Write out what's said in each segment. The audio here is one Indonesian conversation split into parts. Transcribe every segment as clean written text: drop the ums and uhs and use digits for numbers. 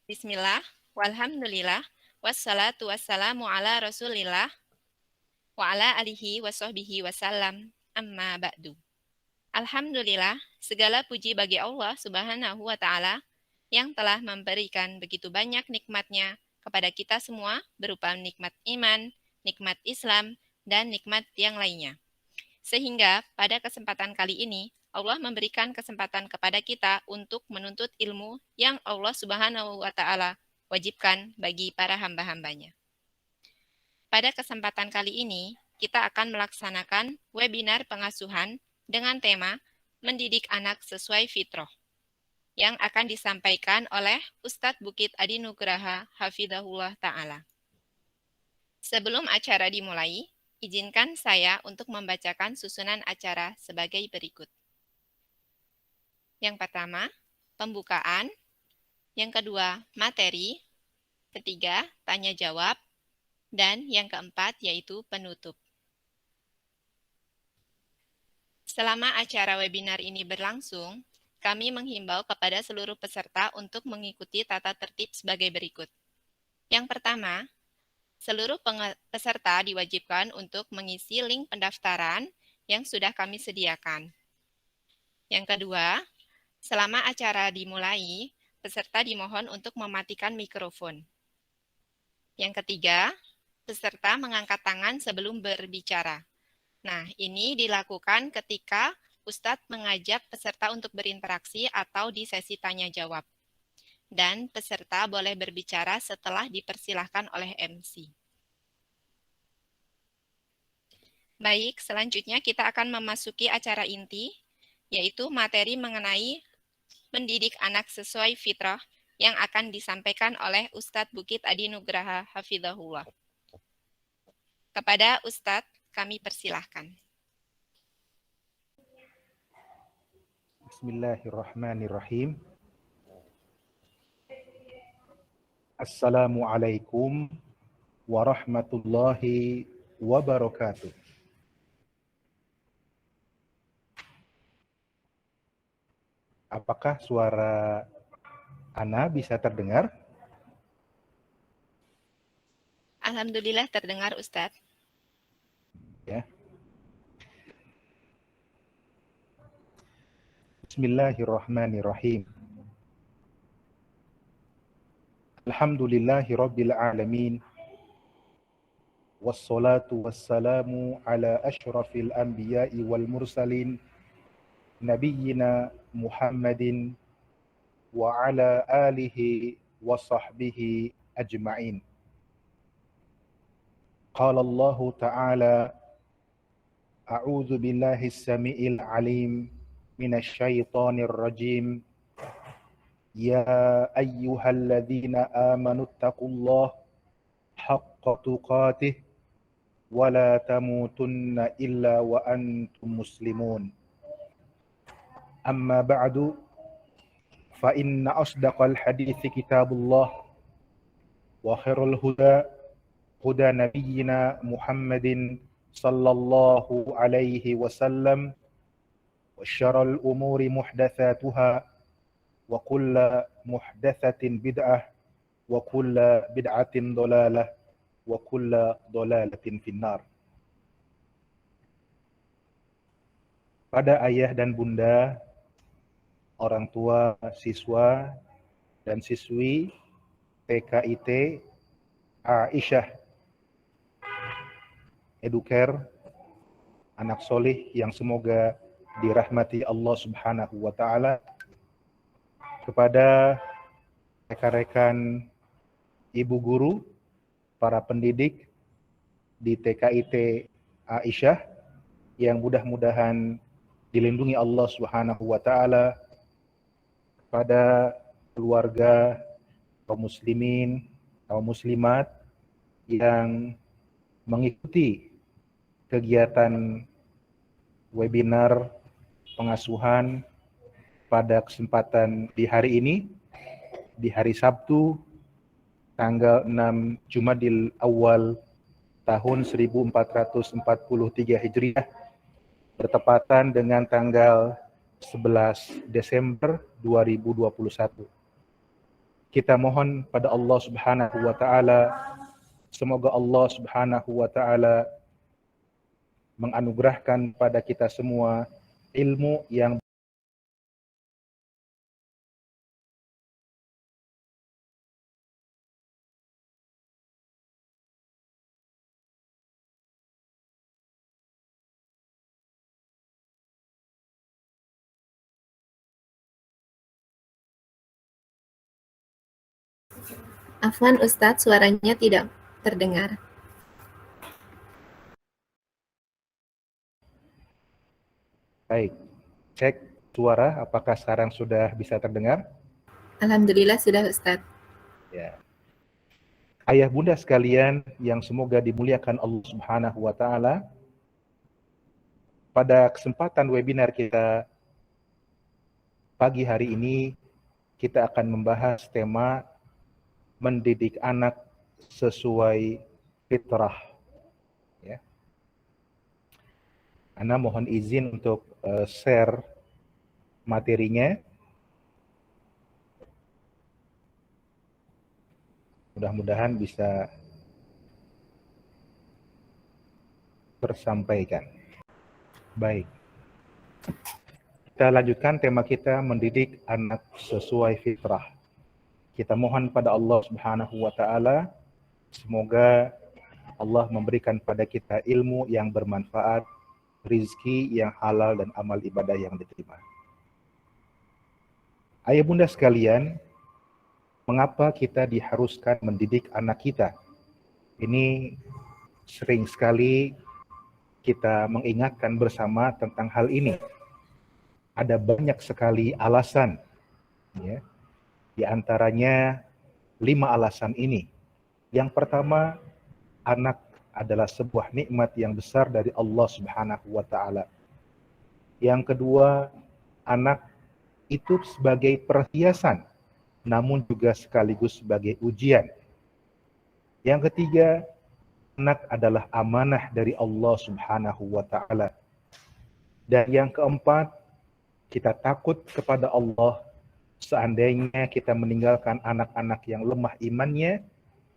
Bismillah, walhamdulillah, wassalatu wassalamu ala rasulillah, wa ala alihi wa sahbihi wasallam, amma ba'du. Alhamdulillah, segala puji bagi Allah subhanahu wa ta'ala yang telah memberikan begitu banyak nikmatnya kepada kita semua berupa nikmat iman, nikmat Islam, dan nikmat yang lainnya. Sehingga pada kesempatan kali ini, Allah memberikan kesempatan kepada kita untuk menuntut ilmu yang Allah subhanahu wa ta'ala wajibkan bagi para hamba-hambanya. Pada kesempatan kali ini, kita akan melaksanakan webinar pengasuhan dengan tema Mendidik Anak Sesuai Fitrah yang akan disampaikan oleh Ustadz Bukit Adi Nugraha Hafidhahullah Ta'ala. Sebelum acara dimulai, izinkan saya untuk membacakan susunan acara sebagai berikut. Yang pertama, pembukaan. Yang kedua, materi. Ketiga, tanya jawab. Dan yang keempat, yaitu penutup. Selama acara webinar ini berlangsung, kami menghimbau kepada seluruh peserta untuk mengikuti tata tertib sebagai berikut. Yang pertama, seluruh peserta diwajibkan untuk mengisi link pendaftaran yang sudah kami sediakan. Yang kedua, selama acara dimulai, peserta dimohon untuk mematikan mikrofon. Yang ketiga, peserta mengangkat tangan sebelum berbicara. Nah, ini dilakukan ketika Ustadz mengajak peserta untuk berinteraksi atau di sesi tanya jawab. Dan peserta boleh berbicara setelah dipersilahkan oleh MC. Baik, selanjutnya kita akan memasuki acara inti, yaitu materi mengenai mendidik anak sesuai fitrah yang akan disampaikan oleh Ustadz Bukit Adi Nugraha Hafidhahullah. Kepada Ustadz, kami persilahkan. Bismillahirrahmanirrahim. Assalamualaikum warahmatullahi wabarakatuh. Apakah suara Ana bisa terdengar? Alhamdulillah terdengar, Ustadz. Ya. Bismillahirrahmanirrahim. Alhamdulillahi rabbil alamin. Wassalatu wassalamu ala ashrafil anbiya'i wal mursalin nabiyyina Muhammadin wa ala alihi wa sahbihi ajma'in. Qala Allah Ta'ala A'udzu billahi as-sami'il 'alim minasy syaithanir rajim. Ya ayyuhalladzina amanu taqullaha haqqa tuqatih wa la tamutunna illa wa antum muslimun. Amma ba'du fa inna asdaqal hadithi kitabullah wa khairul huda huda nabiyyina Muhammadin sallallahu alaihi wasallam wa syarrul umuri muhdatsatuha wa kullu muhdatsatin bid'ah wa kullu bid'atin dhalalah wa kullu dhalalatin finnar. Pada ayah dan bunda, orang tua, siswa dan siswi TKIT Aisyah Educare, anak solih yang semoga dirahmati Allah Subhanahu wa Ta'ala, kepada rekan-rekan ibu guru, para pendidik di TKIT Aisyah yang mudah-mudahan dilindungi Allah Subhanahu wa Ta'ala, kepada keluarga kaum muslimin, kaum muslimat yang mengikuti kegiatan webinar pengasuhan pada kesempatan di hari ini, di hari Sabtu, tanggal 6 Jumadil Awal tahun 1443 Hijriah, bertepatan dengan tanggal 11 Desember 2021. Kita mohon pada Allah Subhanahu wa taala, semoga Allah Subhanahu wa taala menganugerahkan pada kita semua ilmu yang Afwan Ustadz, suaranya tidak terdengar. baik. Cek suara, apakah sekarang sudah bisa terdengar? Alhamdulillah sudah Ustadz. Ya. Ayah bunda sekalian yang semoga dimuliakan Allah Subhanahu wa taala, pada kesempatan webinar kita pagi hari ini kita akan membahas tema mendidik anak sesuai fitrah. Ya. Ana mohon izin untuk share materinya. Mudah-mudahan bisa tersampaikan. Baik. Kita lanjutkan tema kita, mendidik anak sesuai fitrah. Kita mohon pada Allah Subhanahu wa taala, semoga Allah memberikan pada kita ilmu yang bermanfaat, rizki yang halal, dan amal ibadah yang diterima. Ayah bunda sekalian, mengapa kita diharuskan mendidik anak kita? Ini sering sekali kita mengingatkan bersama tentang hal ini. Ada banyak sekali alasan, ya. Di antaranya 5 alasan ini. Yang pertama, anak adalah sebuah nikmat yang besar dari Allah Subhanahu wa taala. Yang kedua, anak itu sebagai perhiasan, namun juga sekaligus sebagai ujian. Yang ketiga, anak adalah amanah dari Allah Subhanahu wa taala. Dan yang keempat, kita takut kepada Allah seandainya kita meninggalkan anak-anak yang lemah imannya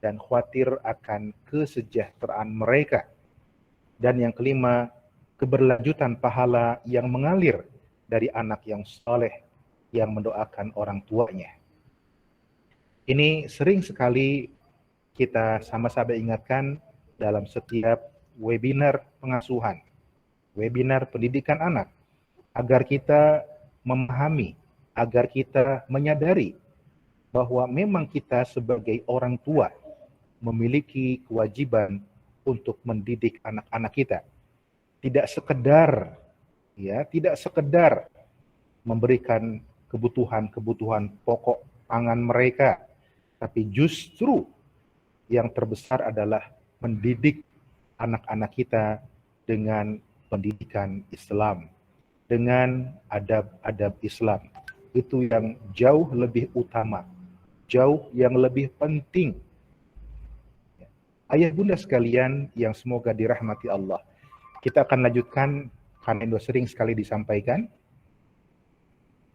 dan khawatir akan kesejahteraan mereka. Dan yang kelima, keberlanjutan pahala yang mengalir dari anak yang saleh yang mendoakan orang tuanya. Ini sering sekali kita sama-sama ingatkan dalam setiap webinar pengasuhan, webinar pendidikan anak, agar kita memahami, agar kita menyadari bahwa memang kita sebagai orang tua memiliki kewajiban untuk mendidik anak-anak kita. Tidak sekedar memberikan kebutuhan pokok pangan mereka, tapi justru yang terbesar adalah mendidik anak-anak kita dengan pendidikan Islam, dengan adab-adab Islam. Itu yang jauh lebih utama, jauh yang lebih penting. Ayah bunda sekalian yang semoga dirahmati Allah, kita akan lanjutkan karena itu sering sekali disampaikan.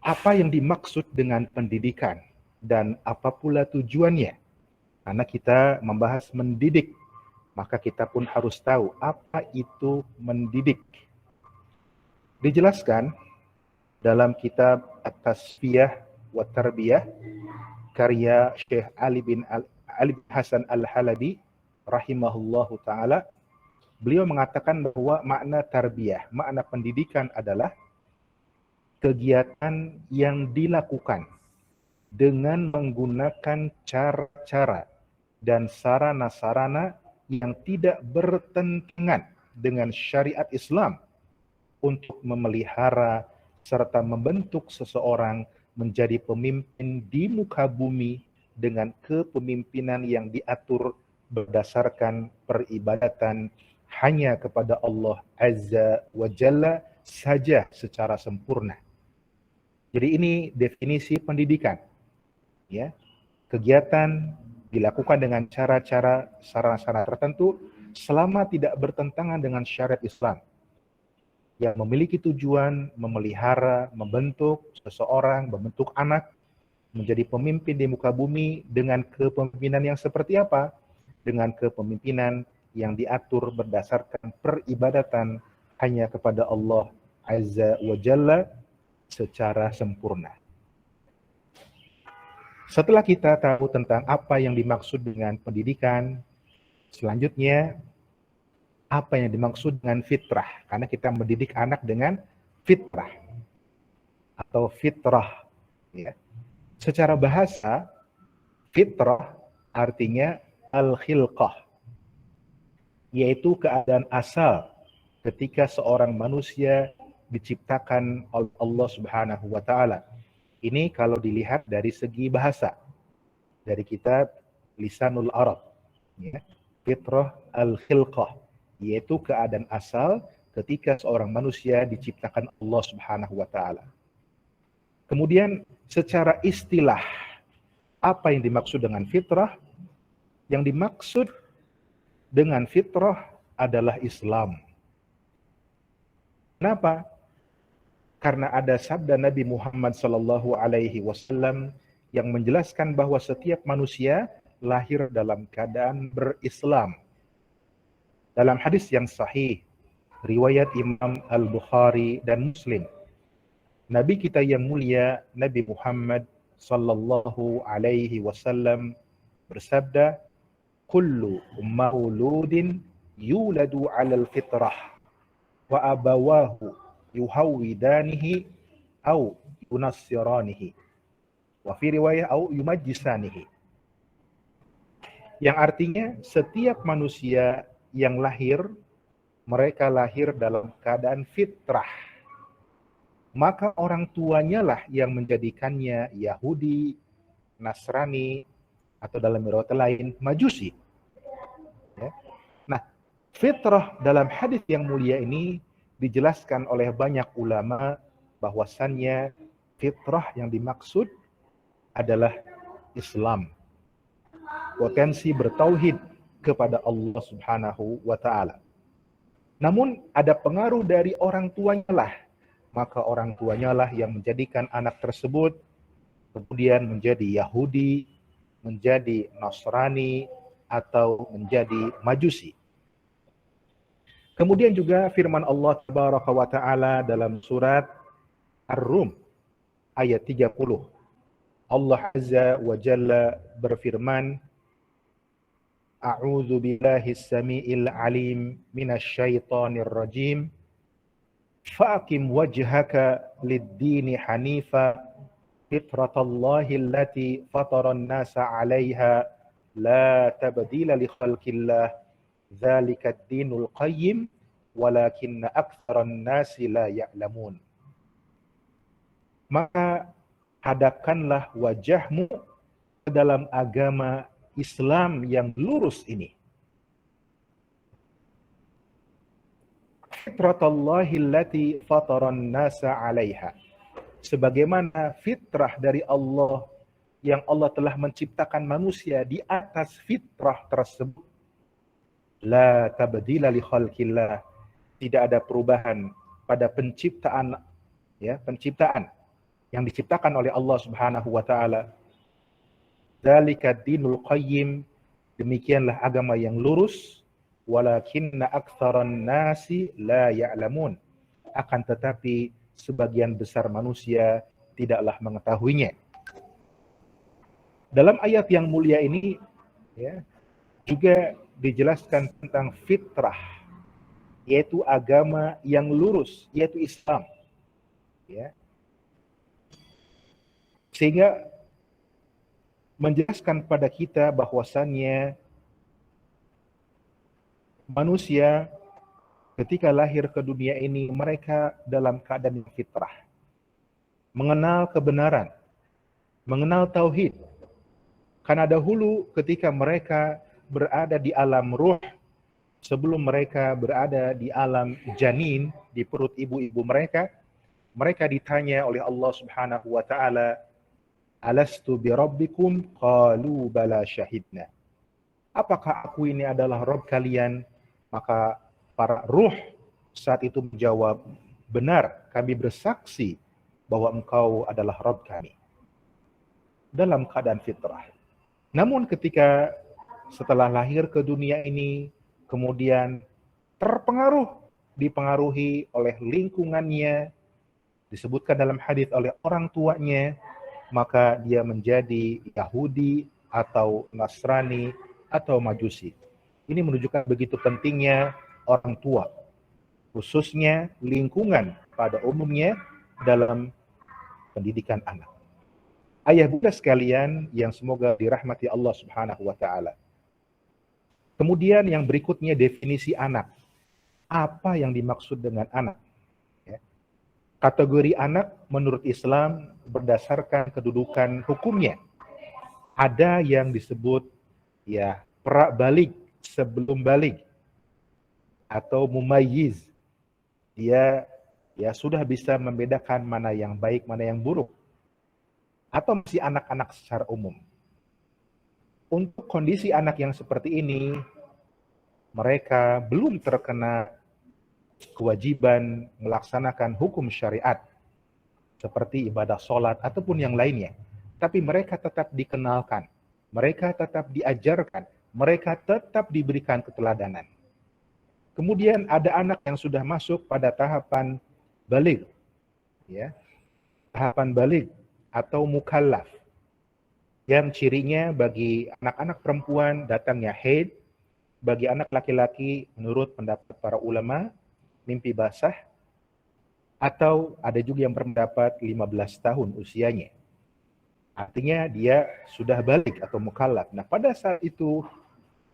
Apa yang dimaksud dengan pendidikan dan apa pula tujuannya? Karena kita membahas mendidik, maka kita pun harus tahu apa itu mendidik. Dijelaskan dalam kitab At-Tasfiyah wa Tarbiyah karya Syekh Ali bin Hasan Al-Halabi rahimahullahu taala. Beliau mengatakan bahwa makna tarbiyah, makna pendidikan adalah kegiatan yang dilakukan dengan menggunakan cara-cara dan sarana-sarana yang tidak bertentangan dengan syariat Islam untuk memelihara serta membentuk seseorang menjadi pemimpin di muka bumi dengan kepemimpinan yang diatur berdasarkan peribadatan hanya kepada Allah Azza wa Jalla saja secara sempurna. Jadi ini definisi pendidikan. Ya, kegiatan dilakukan dengan cara-cara sarana-sarana tertentu selama tidak bertentangan dengan syariat Islam yang memiliki tujuan memelihara, membentuk seseorang, membentuk anak menjadi pemimpin di muka bumi dengan kepemimpinan yang seperti apa? Dengan kepemimpinan yang diatur berdasarkan peribadatan hanya kepada Allah Azza wa Jalla secara sempurna. Setelah kita tahu tentang apa yang dimaksud dengan pendidikan, selanjutnya apa yang dimaksud dengan fitrah? Karena kita mendidik anak dengan fitrah atau fitrah. Ya. Secara bahasa, fitrah artinya al-khilqah, yaitu keadaan asal ketika seorang manusia diciptakan oleh Allah Subhanahu wa Ta'ala. Ini kalau dilihat dari segi bahasa, dari kitab Lisanul Arab, ya. Fitrah al-khilqah, yaitu keadaan asal ketika seorang manusia diciptakan Allah Subhanahu wa Ta'ala. Kemudian secara istilah, apa yang dimaksud dengan fitrah? Yang dimaksud dengan fitrah adalah Islam. Kenapa? Karena ada sabda Nabi Muhammad SAW yang menjelaskan bahwa setiap manusia lahir dalam keadaan berislam. Dalam hadis yang sahih, riwayat Imam Al-Bukhari dan Muslim, Nabi kita yang mulia Nabi Muhammad SAW bersabda, "Kullu mauludin yuladu 'alal fitrah wa abawahu yuhawidanihi au yunassiranihi wa fi riwayah au yumajjisanihi." Yang artinya setiap manusia yang lahir, mereka lahir dalam keadaan fitrah, maka orang tuanya lah yang menjadikannya Yahudi, Nasrani, atau dalam riwayat lain Majusi. Ya. Nah, fitrah dalam hadis yang mulia ini dijelaskan oleh banyak ulama bahwasannya fitrah yang dimaksud adalah Islam, potensi bertauhid kepada Allah Subhanahu wa Ta'ala. Namun ada pengaruh dari orang tuanya lah, maka orang tuanya lah yang menjadikan anak tersebut kemudian menjadi Yahudi, menjadi Nasrani, atau menjadi Majusi. Kemudian juga firman Allah Tabaraka wa Ta'ala dalam surat Ar-Rum ayat 30. Allah Azza wa Jalla berfirman, A'udzu billahi as-sami'il 'alim minasy syaithanir rajim. Fa'aqim wajhaka lid-dini hanifa fitratallahi allati fataran nasa 'alaiha la tabdila li khalqillah dzalika ad-dinul qayyim walakinna aktsaran nasi la ya'lamun. Maka hadapkanlah wajahmu ke dalam agama Islam yang lurus ini. Fitratallahi allati fataran nasa 'alaiha. Sebagaimana fitrah dari Allah yang Allah telah menciptakan manusia di atas fitrah tersebut. La tabdila li khalqillah. Tidak ada perubahan pada penciptaan, ya, penciptaan yang diciptakan oleh Allah Subhanahu wa Ta'ala. Dzalika dinul qayyim, demikianlah agama yang lurus, walakinna aktsaran nasi la ya'lamun, akan tetapi sebagian besar manusia tidaklah mengetahuinya. Dalam ayat yang mulia ini, ya, juga dijelaskan tentang fitrah, yaitu agama yang lurus, yaitu Islam. Ya. Sehingga menjelaskan pada kita bahwasannya manusia ketika lahir ke dunia ini, mereka dalam keadaan fitrah, mengenal kebenaran, mengenal tauhid. Karena dahulu ketika mereka berada di alam ruh, sebelum mereka berada di alam janin, di perut ibu-ibu mereka, mereka ditanya oleh Allah Subhanahu wa Ta'ala, Alastu bi rabbikum? Qalu bala syahidna. Apakah aku ini adalah Rabb kalian? Maka para ruh saat itu menjawab, benar, kami bersaksi bahwa engkau adalah Rabb kami. dalam keadaan fitrah. Namun ketika setelah lahir ke dunia ini, kemudian dipengaruhi oleh lingkungannya, disebutkan dalam hadis oleh orang tuanya, maka dia menjadi Yahudi atau Nasrani atau Majusi. Ini menunjukkan begitu pentingnya orang tua, khususnya lingkungan pada umumnya dalam pendidikan anak. Ayah bunda sekalian yang semoga dirahmati Allah Subhanahu wa taala. Kemudian yang berikutnya definisi anak. Apa yang dimaksud dengan anak? Ya. Kategori anak menurut Islam berdasarkan kedudukan hukumnya. Ada yang disebut ya pra-baligh, sebelum baligh, atau mumayyiz. Dia ya sudah bisa membedakan mana yang baik, mana yang buruk. Atau masih anak-anak secara umum. Untuk kondisi anak yang seperti ini, mereka belum terkena kewajiban melaksanakan hukum syariat seperti ibadah sholat ataupun yang lainnya. Tapi mereka tetap dikenalkan, mereka tetap diajarkan, mereka tetap diberikan keteladanan. Kemudian ada anak yang sudah masuk pada tahapan baligh, ya, tahapan baligh atau mukallaf, yang cirinya bagi anak-anak perempuan datangnya haid, bagi anak laki-laki menurut pendapat para ulama mimpi basah, atau ada juga yang berpendapat 15 tahun usianya. Artinya dia sudah balik atau mukallaf. Nah, pada saat itu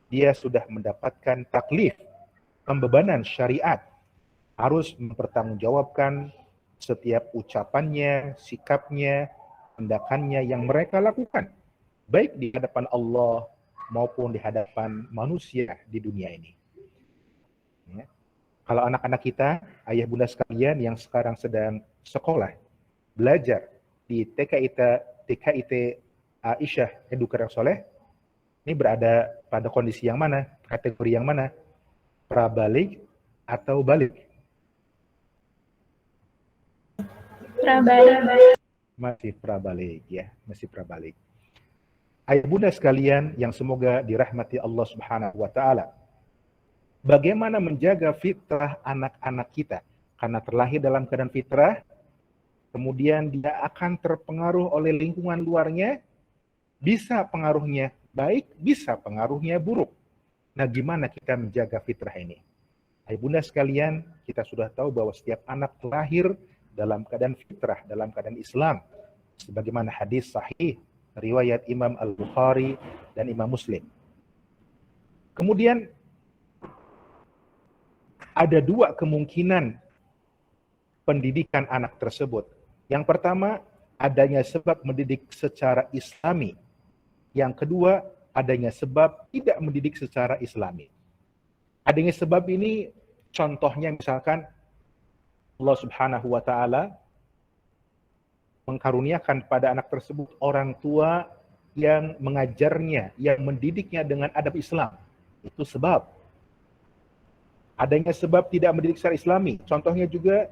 dia sudah mendapatkan taklif, pembebanan syariat, harus mempertanggungjawabkan setiap ucapannya, sikapnya, tindakannya yang mereka lakukan, baik di hadapan Allah maupun di hadapan manusia di dunia ini. Ya. Kalau anak-anak kita, ayah bunda sekalian yang sekarang sedang sekolah, belajar di TKIT Aisyah Edukator Soleh, ini berada pada kondisi yang mana? Kategori yang mana? Prabaligh atau baligh? Prabaligh. Masih prabaligh, ya, masih prabaligh. Ayah bunda sekalian yang semoga dirahmati Allah Subhanahu wa taala. Bagaimana menjaga fitrah anak-anak kita? Karena terlahir dalam keadaan fitrah, kemudian dia akan terpengaruh oleh lingkungan luarnya, bisa pengaruhnya baik, bisa pengaruhnya buruk. Nah, gimana kita menjaga fitrah ini? Ayah bunda sekalian, kita sudah tahu bahwa setiap anak lahir dalam keadaan fitrah, dalam keadaan Islam. Sebagaimana hadis sahih, riwayat Imam Al-Bukhari dan Imam Muslim. Kemudian, ada dua kemungkinan pendidikan anak tersebut. Yang pertama, adanya sebab mendidik secara Islami. Yang kedua, adanya sebab tidak mendidik secara Islami. Adanya sebab ini, contohnya misalkan Allah Subhanahu wa taala mengkaruniakan pada anak tersebut orang tua yang mengajarnya, yang mendidiknya dengan adab Islam. Itu sebab. Adanya sebab tidak mendidik secara Islami. Contohnya juga,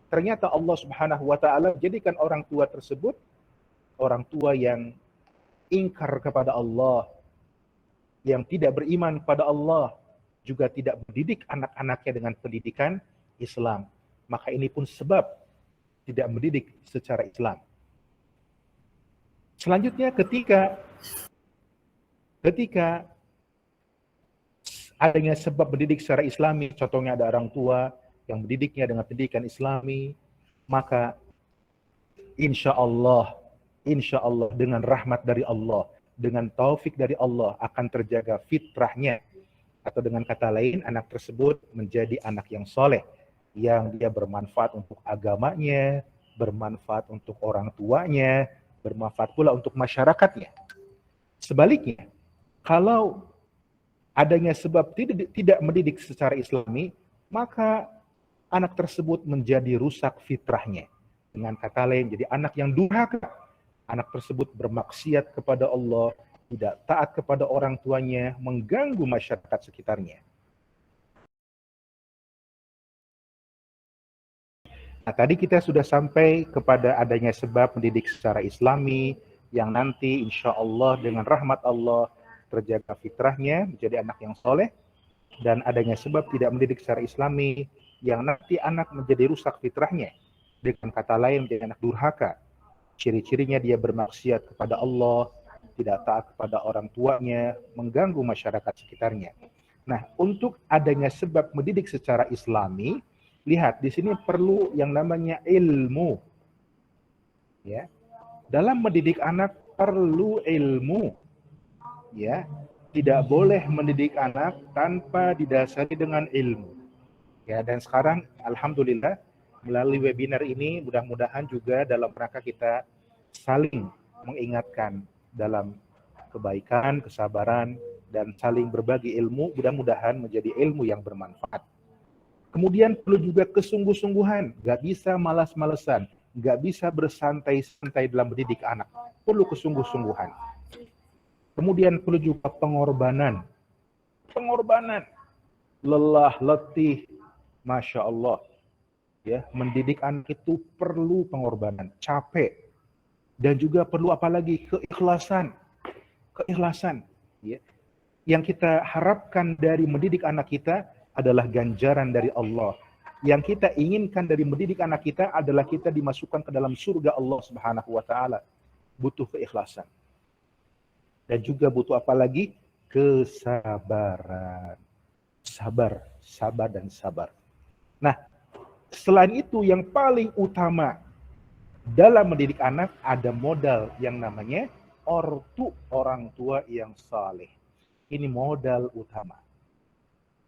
ternyata Allah Subhanahu wa taala jadikan orang tua tersebut orang tua yang ingkar kepada Allah, yang tidak beriman pada Allah, juga tidak mendidik anak-anaknya dengan pendidikan Islam. Maka ini pun sebab tidak mendidik secara Islam. Selanjutnya ketika adanya sebab mendidik secara Islami, contohnya ada orang tua yang mendidiknya dengan pendidikan Islami, maka insya Allah dengan rahmat dari Allah, dengan taufik dari Allah akan terjaga fitrahnya. Atau dengan kata lain, anak tersebut menjadi anak yang soleh, yang dia bermanfaat untuk agamanya, bermanfaat untuk orang tuanya, bermanfaat pula untuk masyarakatnya. Sebaliknya, kalau adanya sebab tidak mendidik secara Islami, maka anak tersebut menjadi rusak fitrahnya. Dengan kata lain, jadi anak yang durhaka. Anak tersebut bermaksiat kepada Allah, tidak taat kepada orang tuanya, mengganggu masyarakat sekitarnya. Nah, tadi kita sudah sampai kepada adanya sebab mendidik secara Islami, yang nanti insya Allah dengan rahmat Allah terjaga fitrahnya menjadi anak yang soleh, dan adanya sebab tidak mendidik secara islami yang nanti anak menjadi rusak fitrahnya, dengan kata lain menjadi anak durhaka. Ciri-cirinya dia bermaksiat kepada Allah, tidak taat kepada orang tuanya, mengganggu masyarakat sekitarnya. Nah, untuk adanya sebab mendidik secara islami, lihat di sini perlu yang namanya ilmu. Ya. Dalam mendidik anak perlu ilmu. Ya. Tidak boleh mendidik anak tanpa didasari dengan ilmu. Ya, dan sekarang alhamdulillah melalui webinar ini mudah-mudahan juga dalam rangka kita saling mengingatkan dalam kebaikan, kesabaran, dan saling berbagi ilmu, mudah-mudahan menjadi ilmu yang bermanfaat. Kemudian perlu juga kesungguh-sungguhan, gak bisa malas-malesan, gak bisa bersantai-santai dalam mendidik anak, perlu kesungguh-sungguhan. Kemudian perlu juga pengorbanan, lelah, letih, Masya Allah. Ya, mendidik anak itu perlu pengorbanan, capek, dan juga perlu apalagi keikhlasan. Ya. Yang kita harapkan dari mendidik anak kita adalah ganjaran dari Allah. Yang kita inginkan dari mendidik anak kita adalah kita dimasukkan ke dalam surga Allah Subhanahu wa taala. Butuh keikhlasan. Dan juga butuh apa lagi? Kesabaran. Sabar. Nah, selain itu yang paling utama dalam mendidik anak ada modal yang namanya orang tua yang saleh. Ini modal utama.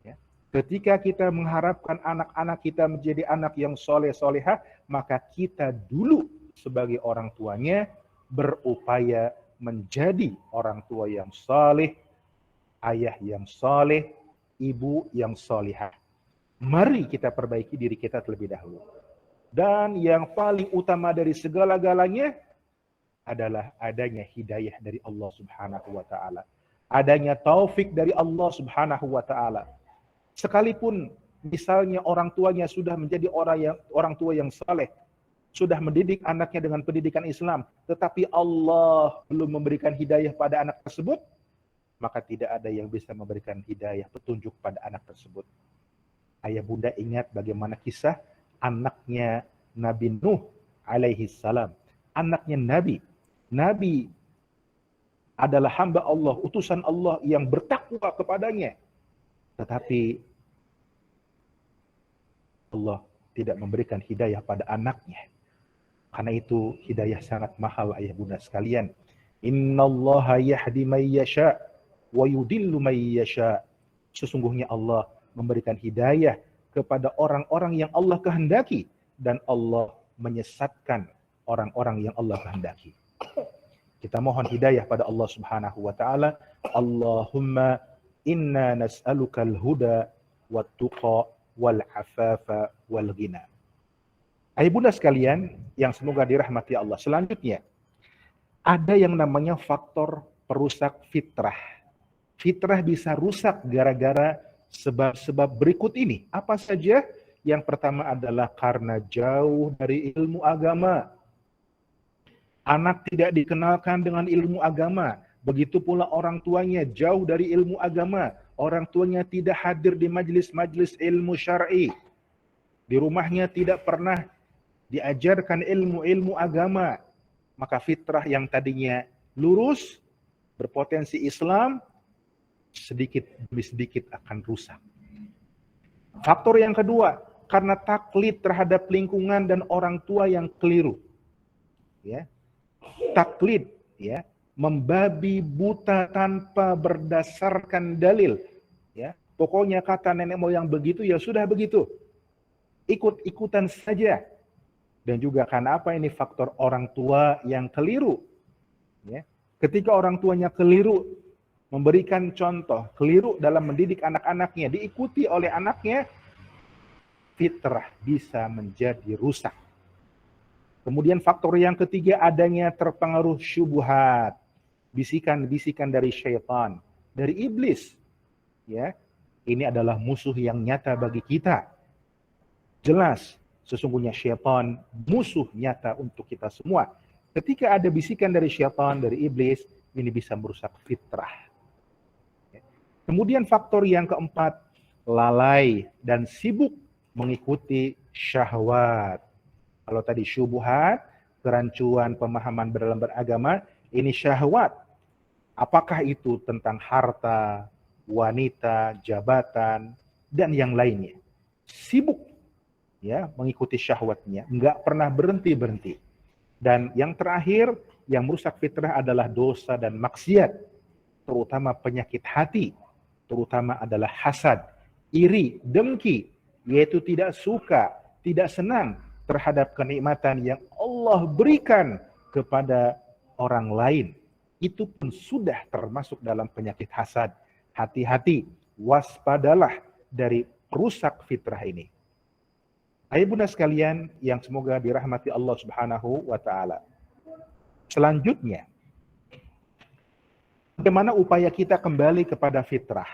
Ya. Ketika kita mengharapkan anak-anak kita menjadi anak yang soleh-solehah, maka kita dulu sebagai orang tuanya berupaya menjadi orang tua yang saleh, ayah yang saleh, ibu yang solehah. Mari kita perbaiki diri kita terlebih dahulu. Dan yang paling utama dari segala-galanya adalah adanya hidayah dari Allah Subhanahu wa taala. Adanya taufik dari Allah Subhanahu wa taala. Sekalipun misalnya orang tuanya sudah menjadi orang tua yang saleh, sudah mendidik anaknya dengan pendidikan Islam, tetapi Allah belum memberikan hidayah pada anak tersebut, maka tidak ada yang bisa memberikan hidayah petunjuk pada anak tersebut. Ayah bunda ingat bagaimana kisah anaknya Nabi Nuh alaihi salam. Anaknya Nabi adalah hamba Allah, utusan Allah yang bertakwa kepadanya. Tetapi Allah tidak memberikan hidayah pada anaknya. Karena itu hidayah sangat mahal ayah bunda sekalian. Innallaha yahdi may yasha wa yudillu may yasha. Sesungguhnya Allah memberikan hidayah kepada orang-orang yang Allah kehendaki, dan Allah menyesatkan orang-orang yang Allah kehendaki. Kita mohon hidayah pada Allah Subhanahu wa taala. Allahumma inna nas'aluka al-huda wat-tuqa wal-afafa wal-ghina. Ayah bunda sekalian yang semoga dirahmati Allah. Selanjutnya, ada yang namanya faktor perusak fitrah. Fitrah bisa rusak gara-gara sebab-sebab berikut ini. Apa saja? Yang pertama adalah karena jauh dari ilmu agama. Anak tidak dikenalkan dengan ilmu agama. Begitu pula orang tuanya jauh dari ilmu agama. Orang tuanya tidak hadir di majelis-majelis ilmu syar'i. Di rumahnya tidak pernah diajarkan ilmu-ilmu agama. Maka fitrah yang tadinya lurus, berpotensi Islam, sedikit demi sedikit akan rusak. Faktor yang kedua, karena taklid terhadap lingkungan dan orang tua yang keliru. Ya. Taklid, ya, membabi buta tanpa berdasarkan dalil. Ya. Pokoknya kata nenek moyang begitu, ya sudah begitu. Ikut-ikutan saja. Dan juga karena apa ini faktor orang tua yang keliru. Ya. Ketika orang tuanya keliru, memberikan contoh, keliru dalam mendidik anak-anaknya, diikuti oleh anaknya, fitrah bisa menjadi rusak. Kemudian faktor yang ketiga, adanya terpengaruh syubhat, bisikan-bisikan dari syaitan, dari iblis. Ya, ini adalah musuh yang nyata bagi kita. Jelas, sesungguhnya syaitan musuh nyata untuk kita semua. Ketika ada bisikan dari syaitan, dari iblis, ini bisa merusak fitrah. Kemudian faktor yang keempat, lalai dan sibuk mengikuti syahwat. Kalau tadi syubhat, kerancuan pemahaman dalam beragama, ini syahwat. Apakah itu tentang harta, wanita, jabatan, dan yang lainnya. Sibuk ya mengikuti syahwatnya, nggak pernah berhenti-berhenti. Dan yang terakhir, yang merusak fitrah adalah dosa dan maksiat, terutama penyakit hati, terutama adalah hasad, iri, dengki, yaitu tidak suka, tidak senang terhadap kenikmatan yang Allah berikan kepada orang lain. Itu pun sudah termasuk dalam penyakit hasad. Hati-hati, waspadalah dari perusak fitrah ini. Ayah bunda sekalian yang semoga dirahmati Allah Subhanahu wa ta'ala. Selanjutnya, bagaimana upaya kita kembali kepada fitrah?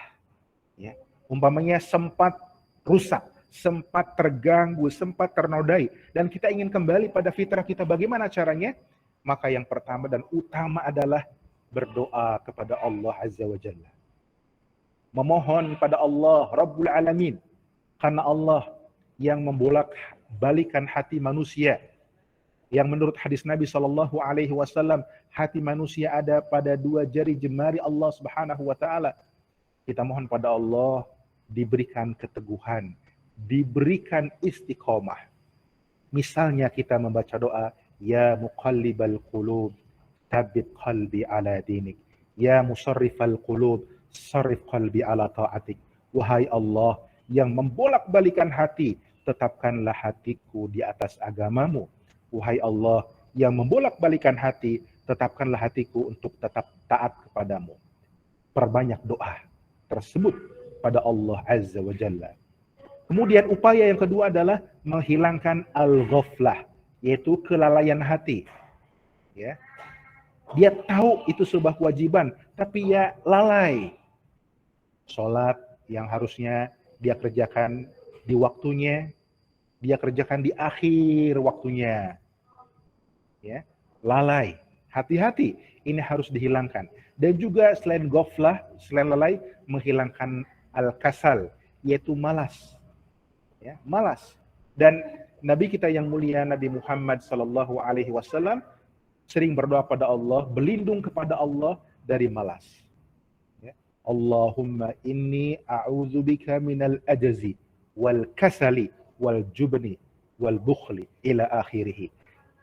Ya, umpamanya sempat rusak, sempat terganggu, sempat ternodai, dan kita ingin kembali pada fitrah kita, bagaimana caranya? Maka yang pertama dan utama adalah berdoa kepada Allah Azza wa Jalla. Memohon pada Allah Rabbul Alamin, karena Allah yang membolak-balikan hati manusia. Yang menurut hadis Nabi SAW, hati manusia ada pada 2 jari jemari Allah Subhanahu wa ta'ala. Kita mohon pada Allah diberikan keteguhan, diberikan istiqomah. Misalnya kita membaca doa, Ya muqallibal qulub, tsabbit qalbi ala dinik. Ya musarrifal qulub, sarrif qalbi ala ta'atik. Wahai Allah yang membolak-balikan hati, tetapkanlah hatiku di atas agamamu. Wahai Allah yang membolak-balikan hati, tetapkanlah hatiku untuk tetap taat kepadamu. Perbanyak doa tersebut pada Allah Azza wa Jalla. Kemudian upaya yang kedua adalah menghilangkan al-ghaflah, yaitu kelalaian hati. Ya. Dia tahu itu sebuah kewajiban, tapi ya lalai. Sholat yang harusnya dia kerjakan di waktunya, dia kerjakan di akhir waktunya. Ya, lalai. Hati-hati, ini harus dihilangkan. Dan juga selain ghaflah, selain lalai, menghilangkan al-kasal, yaitu malas. Ya, malas. Dan Nabi kita yang mulia, Nabi Muhammad SAW, sering berdoa pada Allah, berlindung kepada Allah dari malas. Ya. Allahumma inni a'udzubika minal ajazi wal kasali wal jubni wal bukhli ila akhirih.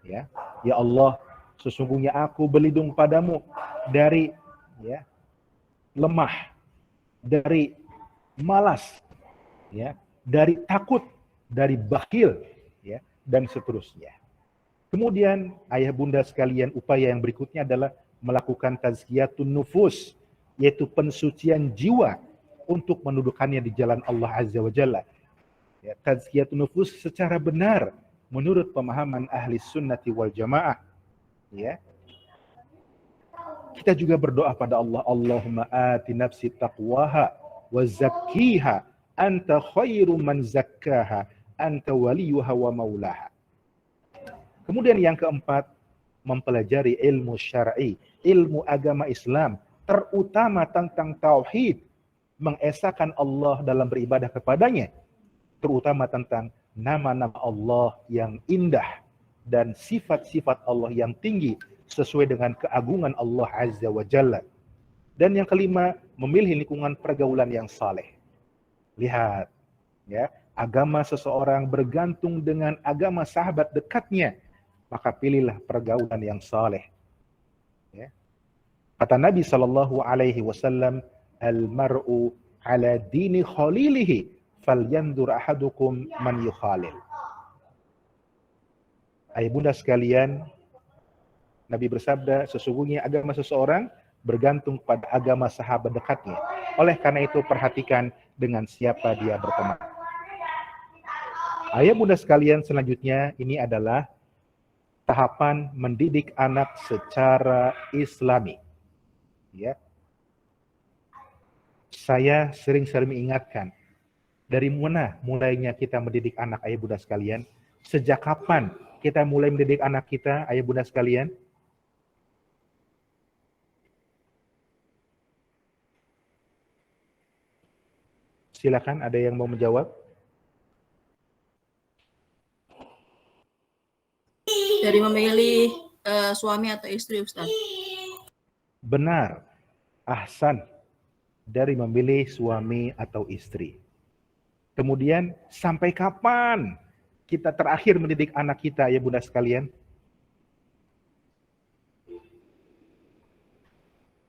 Ya. Ya Allah, sesungguhnya aku berlindung padamu dari ya, lemah, dari malas, ya, dari takut, dari bakhil, ya, dan seterusnya. Kemudian ayah bunda sekalian, upaya yang berikutnya adalah melakukan tazkiyatun nufus, yaitu pensucian jiwa untuk mendudukannya di jalan Allah Azza wa Jalla. Ya, tazkiyatun nufus secara benar menurut pemahaman ahli sunnati wal jamaah. Ya. Kita juga berdoa pada Allah, Allahumma ati nafsi taqwaha wa zakkiha anta khairu man zakkaha anta waliyuha wa maulaha. Kemudian yang keempat, mempelajari ilmu syar'i, ilmu agama Islam, terutama tentang tauhid, mengesahkan Allah dalam beribadah kepadanya, terutama tentang nama-nama Allah yang indah dan sifat-sifat Allah yang tinggi sesuai dengan keagungan Allah Azza wa Jalla. Dan yang kelima, memilih lingkungan pergaulan yang saleh. Lihat, ya, agama seseorang bergantung dengan agama sahabat dekatnya, maka pilihlah pergaulan yang saleh. Ya. Kata Nabi SAW, al-mar'u ala dini khalilihi falyandur ahadukum man yukhalil. Ayah bunda sekalian, Nabi bersabda, sesungguhnya agama seseorang bergantung pada agama sahabat dekatnya. Oleh karena itu, perhatikan dengan siapa dia berteman. Ayah bunda sekalian, selanjutnya ini adalah tahapan mendidik anak secara Islami. Ya. Saya sering-sering mengingatkan, dari mana mulainya kita mendidik anak, ayah bunda sekalian? Sejak kapan kita mulai mendidik anak kita, ayah bunda sekalian? Silakan, ada yang mau menjawab? Dari memilih suami atau istri, Ustaz. Benar. Ahsan. Dari memilih suami atau istri. Kemudian, sampai kapan kita terakhir mendidik anak kita, ya Bunda sekalian?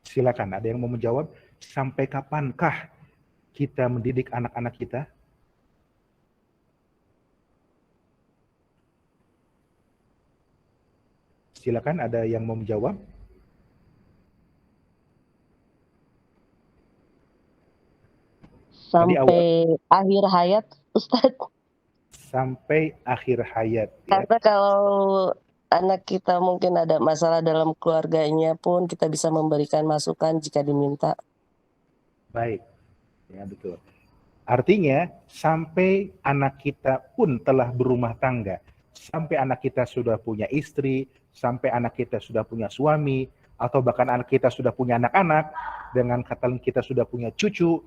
Silakan, ada yang mau menjawab? Sampai kapankah kita mendidik anak-anak kita? Silakan, ada yang mau menjawab? Sampai akhir hayat, Ustadz. Sampai akhir hayat. Ya. Karena kalau anak kita mungkin ada masalah dalam keluarganya pun kita bisa memberikan masukan jika diminta. Baik, ya betul. Artinya sampai anak kita pun telah berumah tangga, sampai anak kita sudah punya istri, sampai anak kita sudah punya suami, atau bahkan anak kita sudah punya anak-anak, dengan kata lain kita sudah punya cucu,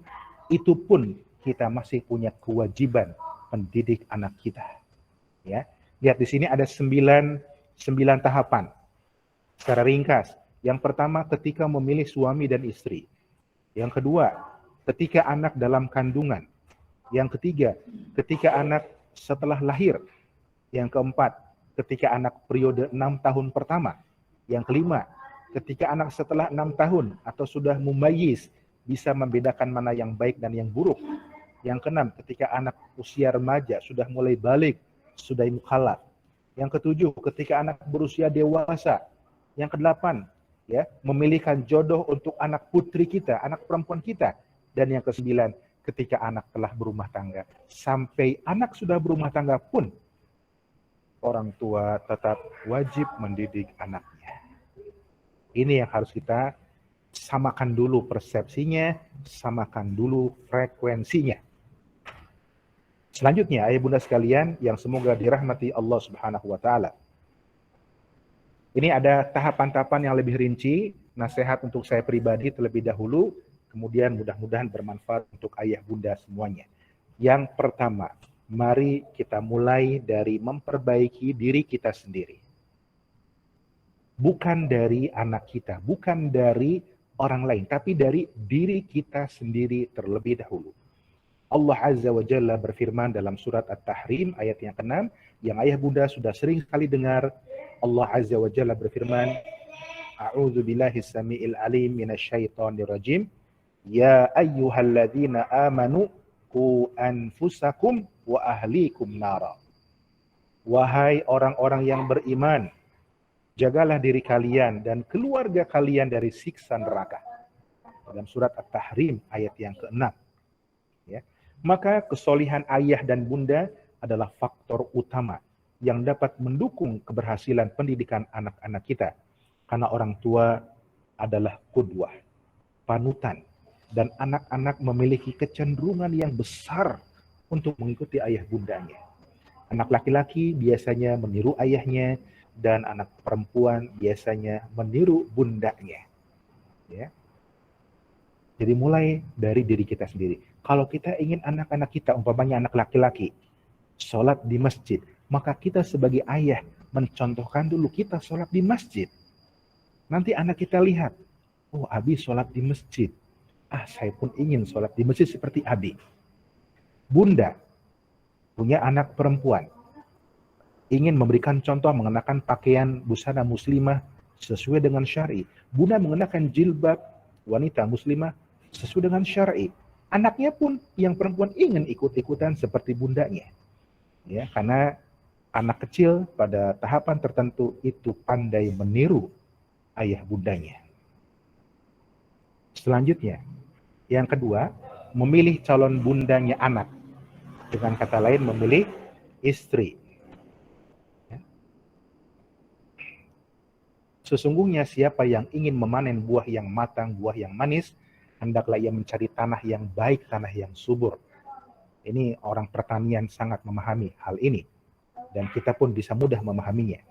itu pun kita masih punya kewajiban mendidik anak kita. Ya, lihat di sini ada 9 tahapan. Secara ringkas, yang pertama ketika memilih suami dan istri. Yang kedua, ketika anak dalam kandungan. Yang ketiga, ketika anak setelah lahir. Yang keempat, ketika anak periode 6 tahun pertama. Yang kelima, ketika anak setelah 6 tahun atau sudah mumayyiz, bisa membedakan mana yang baik dan yang buruk. Yang keenam, ketika anak usia remaja, sudah mulai balik, sudah mukallaf. Yang ketujuh, ketika anak berusia dewasa. Yang kedelapan, ya, memilihkan jodoh untuk anak putri kita, anak perempuan kita. Dan yang kesembilan, ketika anak telah berumah tangga. Sampai anak sudah berumah tangga pun, orang tua tetap wajib mendidik anaknya. Ini yang harus kita samakan dulu persepsinya, samakan dulu frekuensinya. Selanjutnya, ayah bunda sekalian yang semoga dirahmati Allah Subhanahu wa Ta'ala. Ini ada tahapan-tahapan yang lebih rinci, nasihat untuk saya pribadi terlebih dahulu, kemudian mudah-mudahan bermanfaat untuk ayah bunda semuanya. Yang pertama, mari kita mulai dari memperbaiki diri kita sendiri. Bukan dari anak kita, bukan dari orang lain, tapi dari diri kita sendiri terlebih dahulu. Allah Azza wa Jalla berfirman dalam surat At-Tahrim ayat yang ke-6, yang ayah bunda sudah sering sekali dengar. Allah Azza wa Jalla berfirman, A'udzu billahi samiil alim minasyaitonir rajim. Ya ayyuhalladzina amanu qu anfusakum wa ahlikum nara. Wahai orang-orang yang beriman, jagalah diri kalian dan keluarga kalian dari siksa neraka. Dalam surat At-Tahrim ayat yang ke-6. Ya. Maka kesolihan ayah dan bunda adalah faktor utama yang dapat mendukung keberhasilan pendidikan anak-anak kita. Karena orang tua adalah qudwah, panutan. Dan anak-anak memiliki kecenderungan yang besar untuk mengikuti ayah bundanya. Anak laki-laki biasanya meniru ayahnya, dan anak perempuan biasanya meniru bundanya. Ya. Jadi mulai dari diri kita sendiri. Kalau kita ingin anak-anak kita, umpamanya anak laki-laki, sholat di masjid, maka kita sebagai ayah mencontohkan dulu kita sholat di masjid. Nanti anak kita lihat, oh Abi sholat di masjid. Saya pun ingin sholat di masjid seperti Abi. Bunda punya anak perempuan, ingin memberikan contoh mengenakan pakaian busana muslimah sesuai dengan syar'i. Bunda mengenakan jilbab wanita muslimah sesuai dengan syar'i. Anaknya pun yang perempuan ingin ikut-ikutan seperti bundanya. Ya, karena anak kecil pada tahapan tertentu itu pandai meniru ayah bundanya. Selanjutnya, yang kedua, memilih calon bundanya anak. Dengan kata lain, memilih istri. Sesungguhnya siapa yang ingin memanen buah yang matang, buah yang manis, hendaklah ia mencari tanah yang baik, tanah yang subur. Ini orang pertanian sangat memahami hal ini. Dan kita pun bisa mudah memahaminya.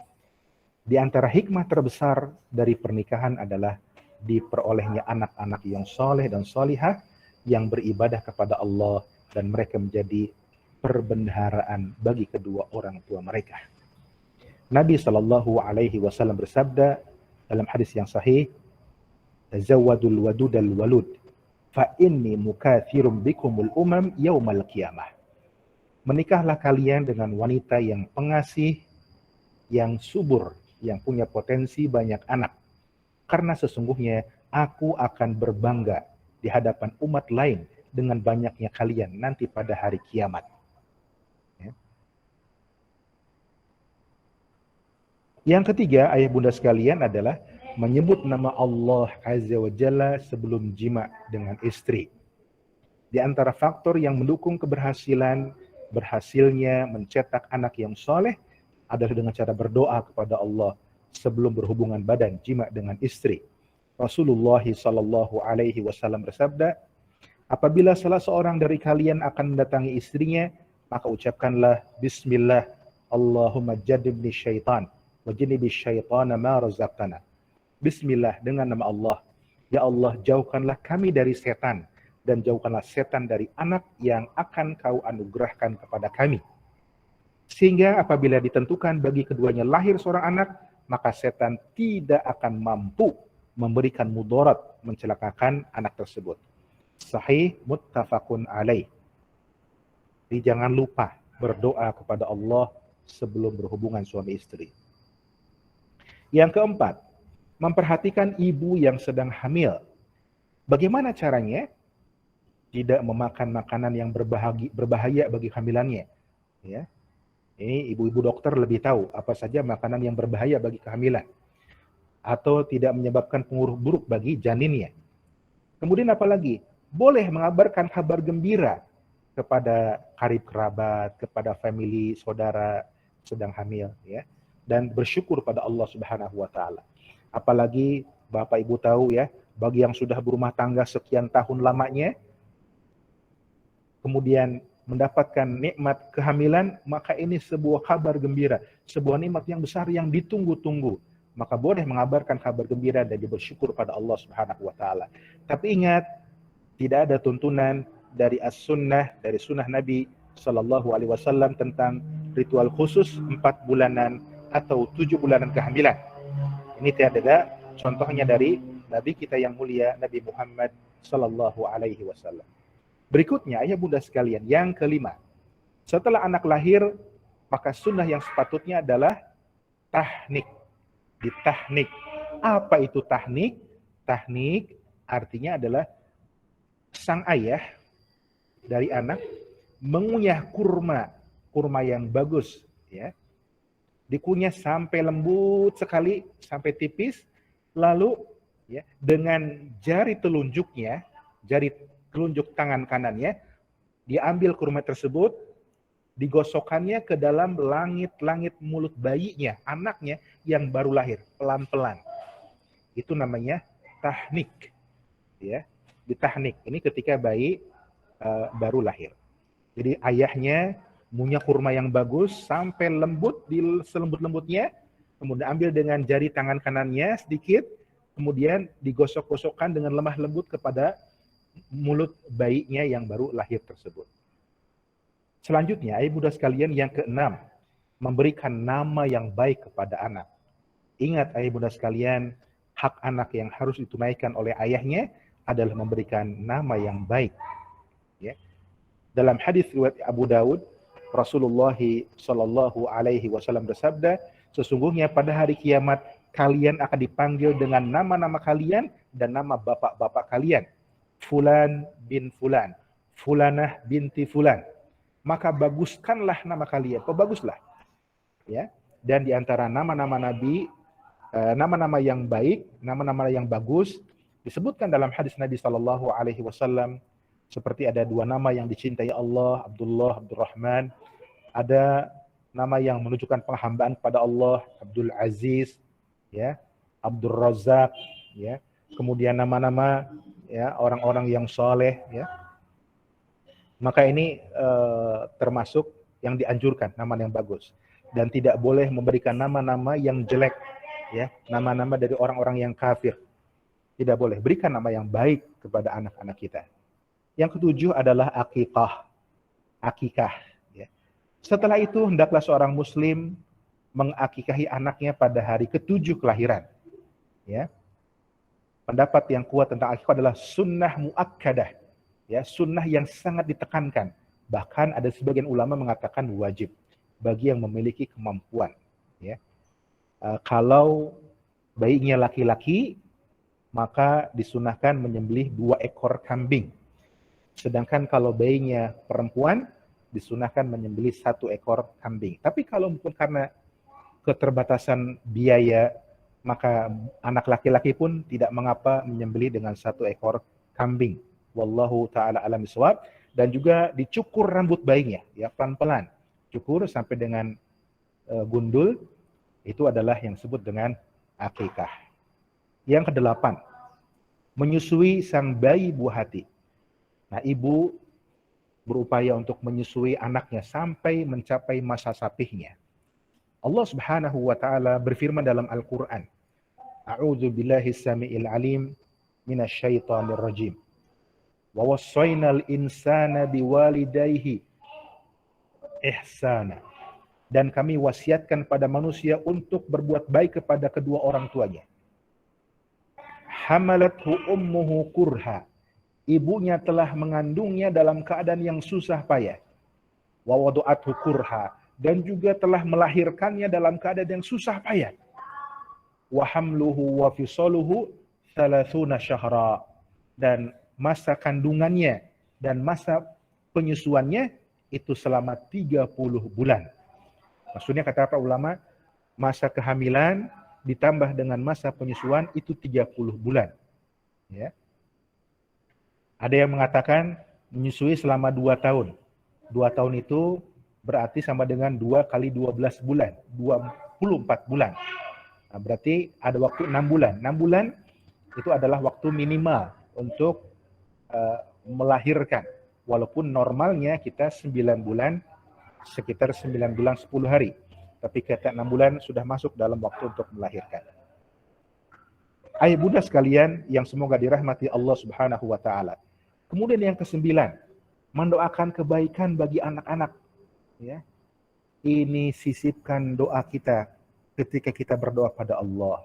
Di antara hikmah terbesar dari pernikahan adalah diperolehnya anak-anak yang soleh dan solihah, yang beribadah kepada Allah, dan mereka menjadi perbendaharaan bagi kedua orang tua mereka. Nabi Shallallahu Alaihi Wasallam bersabda dalam hadis yang sahih, "Tazawwadul wadudal walud, fa inni mukathirum bikumul umam yaumal qiyamah." Menikahlah kalian dengan wanita yang pengasih, yang subur, yang punya potensi banyak anak. Karena sesungguhnya aku akan berbangga di hadapan umat lain dengan banyaknya kalian nanti pada hari kiamat. Ya. Yang ketiga, ayah bunda sekalian, adalah menyebut nama Allah Azza wa Jalla sebelum jima dengan istri. Di antara faktor yang mendukung berhasilnya mencetak anak yang soleh adalah dengan cara berdoa kepada Allah sebelum berhubungan badan jima dengan istri. Rasulullah Sallallahu Alaihi Wasallam bersabda, apabila salah seorang dari kalian akan mendatangi istrinya, maka ucapkanlah Bismillah, Allahumma jadibni syaitan, wa janibi syaitana ma razaqtana. Bismillah, dengan nama Allah. Ya Allah, jauhkanlah kami dari setan, dan jauhkanlah setan dari anak yang akan kau anugerahkan kepada kami. Sehingga apabila ditentukan bagi keduanya lahir seorang anak, maka setan tidak akan mampu memberikan mudarat, mencelakakan anak tersebut. Sahih muttafaqun alaih. Jadi jangan lupa berdoa kepada Allah sebelum berhubungan suami istri. Yang keempat, memperhatikan ibu yang sedang hamil. Bagaimana caranya? Tidak memakan makanan yang berbahaya bagi kehamilannya. Ya. Ini ibu-ibu dokter lebih tahu apa saja makanan yang berbahaya bagi kehamilan atau tidak menyebabkan pengaruh buruk bagi janinnya. Kemudian apalagi? Boleh mengabarkan kabar gembira kepada karib kerabat, kepada family, saudara sedang hamil, ya, dan bersyukur pada Allah Subhanahu wa taala. Apalagi Bapak Ibu tahu ya, bagi yang sudah berumah tangga sekian tahun lamanya, kemudian mendapatkan nikmat kehamilan, maka ini sebuah kabar gembira, sebuah nikmat yang besar yang ditunggu-tunggu. Maka boleh mengabarkan kabar gembira dan bersyukur pada Allah Subhanahu wa taala. Tapi ingat, tidak ada tuntunan dari as-sunnah, dari sunnah Nabi Sallallahu Alaihi Wasallam tentang ritual khusus 4 bulanan atau 7 bulanan kehamilan. Ini tidak ada contohnya dari Nabi kita yang mulia, Nabi Muhammad Sallallahu Alaihi Wasallam. Berikutnya, ayah bunda sekalian, yang kelima. Setelah anak lahir, maka sunnah yang sepatutnya adalah tahnik. Ditahnik. Apa itu tahnik? Tahnik artinya adalah sang ayah dari anak mengunyah kurma yang bagus, ya. Dikunyah sampai lembut sekali, sampai tipis, lalu ya, dengan jari telunjuknya, jari telunjuk tangan kanannya, diambil kurma tersebut, digosokkannya ke dalam langit-langit mulut bayinya, anaknya yang baru lahir, pelan-pelan. Itu namanya tahnik. Ya, ditahnik. Ini ketika bayi baru lahir. Jadi ayahnya munyah kurma yang bagus sampai lembut, selembut-lembutnya, kemudian ambil dengan jari tangan kanannya sedikit, kemudian digosok-gosokkan dengan lemah lembut kepada mulut bayinya yang baru lahir tersebut. Selanjutnya, ayah bunda sekalian, yang keenam, memberikan nama yang baik kepada anak. Ingat ayah bunda sekalian, hak anak yang harus ditunaikan oleh ayahnya adalah memberikan nama yang baik. Ya. Dalam hadis riwayat Abu Daud, Rasulullah Shallallahu Alaihi Wasallam bersabda, sesungguhnya pada hari kiamat kalian akan dipanggil dengan nama-nama kalian dan nama bapak-bapak kalian. Fulan bin Fulan, Fulanah binti Fulan. Maka baguskanlah nama kalian, baguslah. Ya. Dan di antara nama-nama Nabi, nama-nama yang baik, nama-nama yang bagus, disebutkan dalam hadis Nabi Sallallahu Alaihi Wasallam, seperti ada 2 nama yang dicintai Allah, Abdullah, Abdurrahman. Ada nama yang menunjukkan penghambaan kepada Allah, Abdul Aziz, ya, Abdul Razak, ya. Kemudian nama-nama ya orang-orang yang soleh, ya. Maka ini termasuk yang dianjurkan, nama yang bagus, dan tidak boleh memberikan nama-nama yang jelek, ya, nama-nama dari orang-orang yang kafir. Tidak boleh. Berikan nama yang baik kepada anak-anak kita. Yang ketujuh adalah akikah. akikah. Ya. Setelah itu hendaklah seorang muslim mengakikahi anaknya pada hari ke-7 kelahiran. Ya. Pendapat yang kuat tentang akikah adalah sunnah muakkadah, ya, sunnah yang sangat ditekankan. Bahkan ada sebagian ulama mengatakan wajib bagi yang memiliki kemampuan. Ya. Kalau bayinya laki-laki, maka disunahkan menyembelih 2 ekor kambing. Sedangkan kalau bayinya perempuan, disunahkan menyembelih 1 ekor kambing. Tapi kalau mungkin karena keterbatasan biaya, maka anak laki-laki pun tidak mengapa menyembelih dengan 1 ekor kambing. Wallahu ta'ala alam bisawab. Dan juga dicukur rambut bayinya, ya, pelan-pelan. Cukur sampai dengan gundul, itu adalah yang disebut dengan akikah. Yang ke-8, menyusui sang bayi buah hati. Nah, ibu berupaya untuk menyusui anaknya sampai mencapai masa sapihnya. Allah Subhanahu wa taala berfirman dalam Al-Qur'an, A'udzu billahi samiil alim minasyaitonir rajim. Wa wassaynal insana biwalidayhi ihsana. Dan kami wasiatkan pada manusia untuk berbuat baik kepada kedua orang tuanya. Hamalathu ummuhu kurha. Ibunya telah mengandungnya dalam keadaan yang susah payah. Wa wadu'athu kurha. Dan juga telah melahirkannya dalam keadaan yang susah payah. Wa hamluhu wa fisaluhu 30 syahra. Dan masa kandungannya dan masa penyusuannya itu selama 30 bulan. Maksudnya kata para ulama, masa kehamilan ditambah dengan masa penyusuan itu 30 bulan. Ya. Ada yang mengatakan menyusui selama 2 tahun. 2 tahun itu berarti sama dengan 2 kali 12 bulan. 24 bulan. Nah, berarti ada waktu 6 bulan. 6 bulan itu adalah waktu minimal untuk melahirkan. Walaupun normalnya kita 9 bulan, sekitar 9 bulan 10 hari. Tapi kata 6 bulan sudah masuk dalam waktu untuk melahirkan. Ayah bunda sekalian yang semoga dirahmati Allah Subhanahu wa taala. Kemudian yang ke-9, mendoakan kebaikan bagi anak-anak. Ya. Ini sisipkan doa kita ketika kita berdoa pada Allah.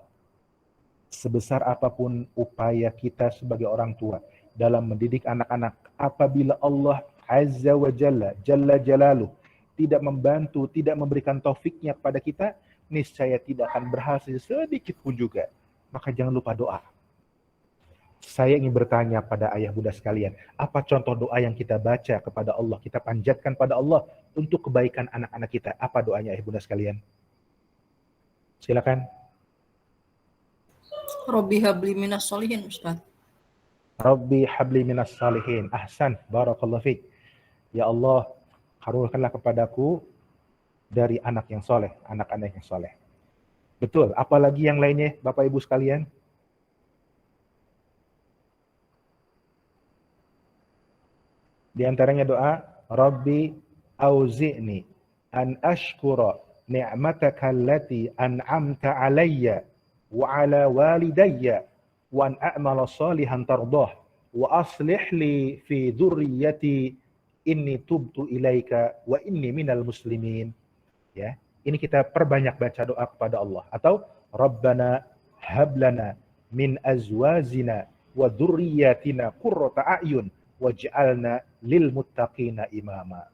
Sebesar apapun upaya kita sebagai orang tua dalam mendidik anak-anak, apabila Allah Azza wa Jalla, Jalla Jalaluh, tidak membantu, tidak memberikan taufiknya kepada kita, niscaya tidak akan berhasil sedikit pun juga. Maka jangan lupa doa. Saya ingin bertanya pada ayah bunda sekalian, apa contoh doa yang kita baca kepada Allah, kita panjatkan pada Allah untuk kebaikan anak-anak kita? Apa doanya ayah bunda sekalian? Silakan. Robbi habli minas solihin, Ustaz. Rabbi habli minas salihin. Ahsan, barakallahu fiik. Ya Allah, karuniakanlah kepadaku dari anak yang soleh, anak-anak yang soleh. Betul, apalagi yang lainnya Bapak Ibu sekalian? Di antaranya doa, Rabbi auzi'ni an ashkura ni'mataka allati an'amta alayya wa ala walidayya wa an a'mala salihan tardah wa aslih li fi dzurriyyati inni tubtu ilaika wa inni minal muslimin. Ya, ini kita perbanyak baca doa kepada Allah. Atau Rabbana hablana min azwajina wa dzurriyyatina qurrata a'yun waj'alna lil muttaqina imama.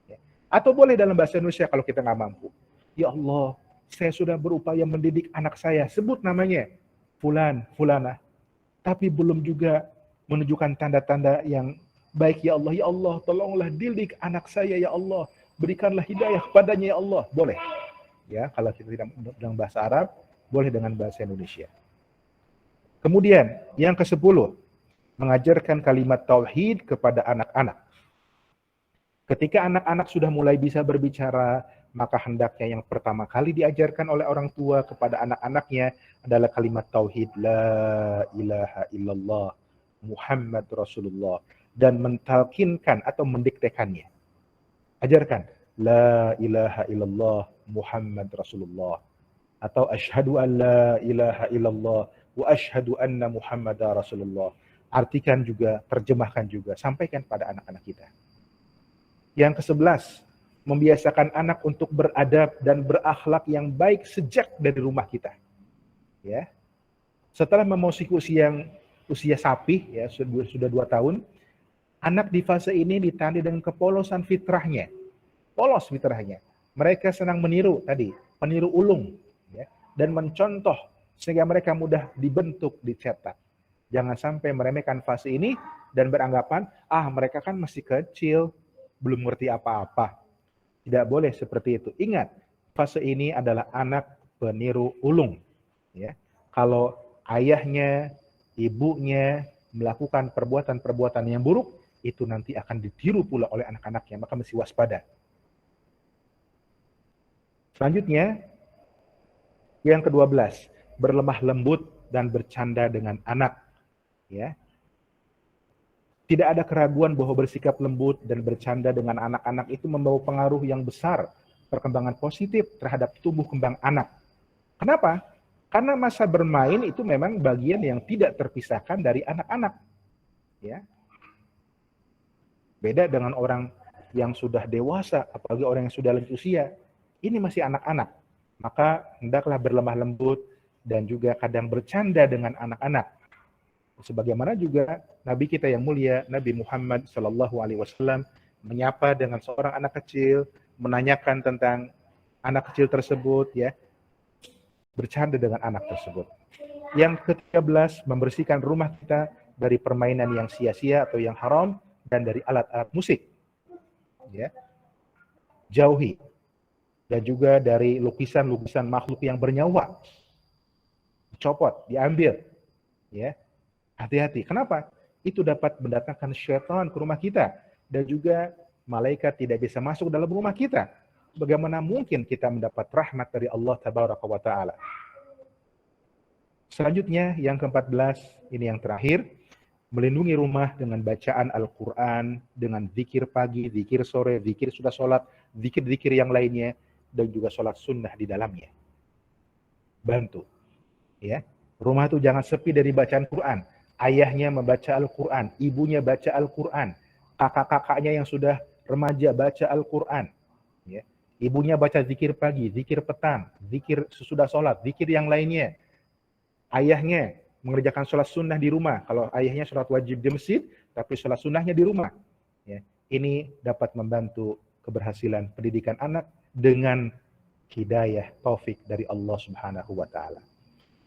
Ya. Atau boleh dalam bahasa Indonesia kalau kita nggak mampu. Ya Allah, saya sudah berupaya mendidik anak saya, sebut namanya fulan, fulanah, tapi belum juga menunjukkan tanda-tanda yang baik. Ya Allah, tolonglah didik anak saya ya Allah, berikanlah hidayah kepadanya ya Allah. Boleh. Ya, kalau kita tidak dengan bahasa Arab, boleh dengan bahasa Indonesia. Kemudian yang ke-10, mengajarkan kalimat tauhid kepada anak-anak. Ketika anak-anak sudah mulai bisa berbicara, maka hendaknya yang pertama kali diajarkan oleh orang tua kepada anak-anaknya adalah kalimat tauhid, la ilaha illallah Muhammad Rasulullah, dan mentalkinkan atau mendiktekannya. Ajarkan la ilaha illallah Muhammad Rasulullah, atau asyhadu an la ilaha illallah wa asyhadu anna Muhammadar Rasulullah. Artikan juga, terjemahkan juga, sampaikan pada anak-anak kita. Yang ke-11, membiasakan anak untuk beradab dan berakhlak yang baik sejak dari rumah kita. Ya. Setelah memasuki usia sapi, ya sudah 2 tahun, anak di fase ini ditandai dengan kepolosan fitrahnya. Polos fitrahnya. Mereka senang meniru tadi, meniru ulung, ya, dan mencontoh sehingga mereka mudah dibentuk, dicetak. Jangan sampai meremehkan fase ini dan beranggapan, mereka kan masih kecil, belum ngerti apa-apa. Tidak boleh seperti itu. Ingat, fase ini adalah anak peniru ulung. Ya. Kalau ayahnya, ibunya melakukan perbuatan-perbuatan yang buruk, itu nanti akan ditiru pula oleh anak-anaknya, maka mesti waspada. Selanjutnya, yang ke-12, berlemah lembut dan bercanda dengan anak. Ya. Tidak ada keraguan bahwa bersikap lembut dan bercanda dengan anak-anak itu membawa pengaruh yang besar, perkembangan positif terhadap tumbuh kembang anak. Kenapa? Karena masa bermain itu memang bagian yang tidak terpisahkan dari anak-anak. Ya. Beda dengan orang yang sudah dewasa, apalagi orang yang sudah lanjut usia. Ini masih anak-anak. Maka hendaklah berlemah lembut dan juga kadang bercanda dengan anak-anak. Sebagaimana juga Nabi kita yang mulia, Nabi Muhammad SAW menyapa dengan seorang anak kecil, menanyakan tentang anak kecil tersebut, ya, bercanda dengan anak tersebut. Yang ke-13, membersihkan rumah kita dari permainan yang sia-sia atau yang haram dan dari alat-alat musik. Ya. Jauhi. Dan juga dari lukisan-lukisan makhluk yang bernyawa. Dicopot, diambil. Ya. Hati-hati. Kenapa? Itu dapat mendatangkan syaitan ke rumah kita. Dan juga malaikat tidak bisa masuk dalam rumah kita. Bagaimana mungkin kita mendapat rahmat dari Allah Tabaraka wa Ta'ala. Selanjutnya, yang ke-14, ini yang terakhir. Melindungi rumah dengan bacaan Al-Quran, dengan zikir pagi, zikir sore, zikir sudah sholat, zikir-zikir yang lainnya, dan juga sholat sunnah di dalamnya. Bantu. Ya. Rumah itu jangan sepi dari bacaan Quran. Ayahnya membaca Al-Quran, ibunya baca Al-Quran, kakak-kakaknya yang sudah remaja baca Al-Quran. Ya. Ibunya baca zikir pagi, zikir petang, zikir sesudah sholat, zikir yang lainnya. Ayahnya mengerjakan sholat sunnah di rumah. Kalau ayahnya sholat wajib di masjid, tapi sholat sunnahnya di rumah. Ya. Ini dapat membantu keberhasilan pendidikan anak dengan hidayah taufik dari Allah Subhanahu wa Ta'ala.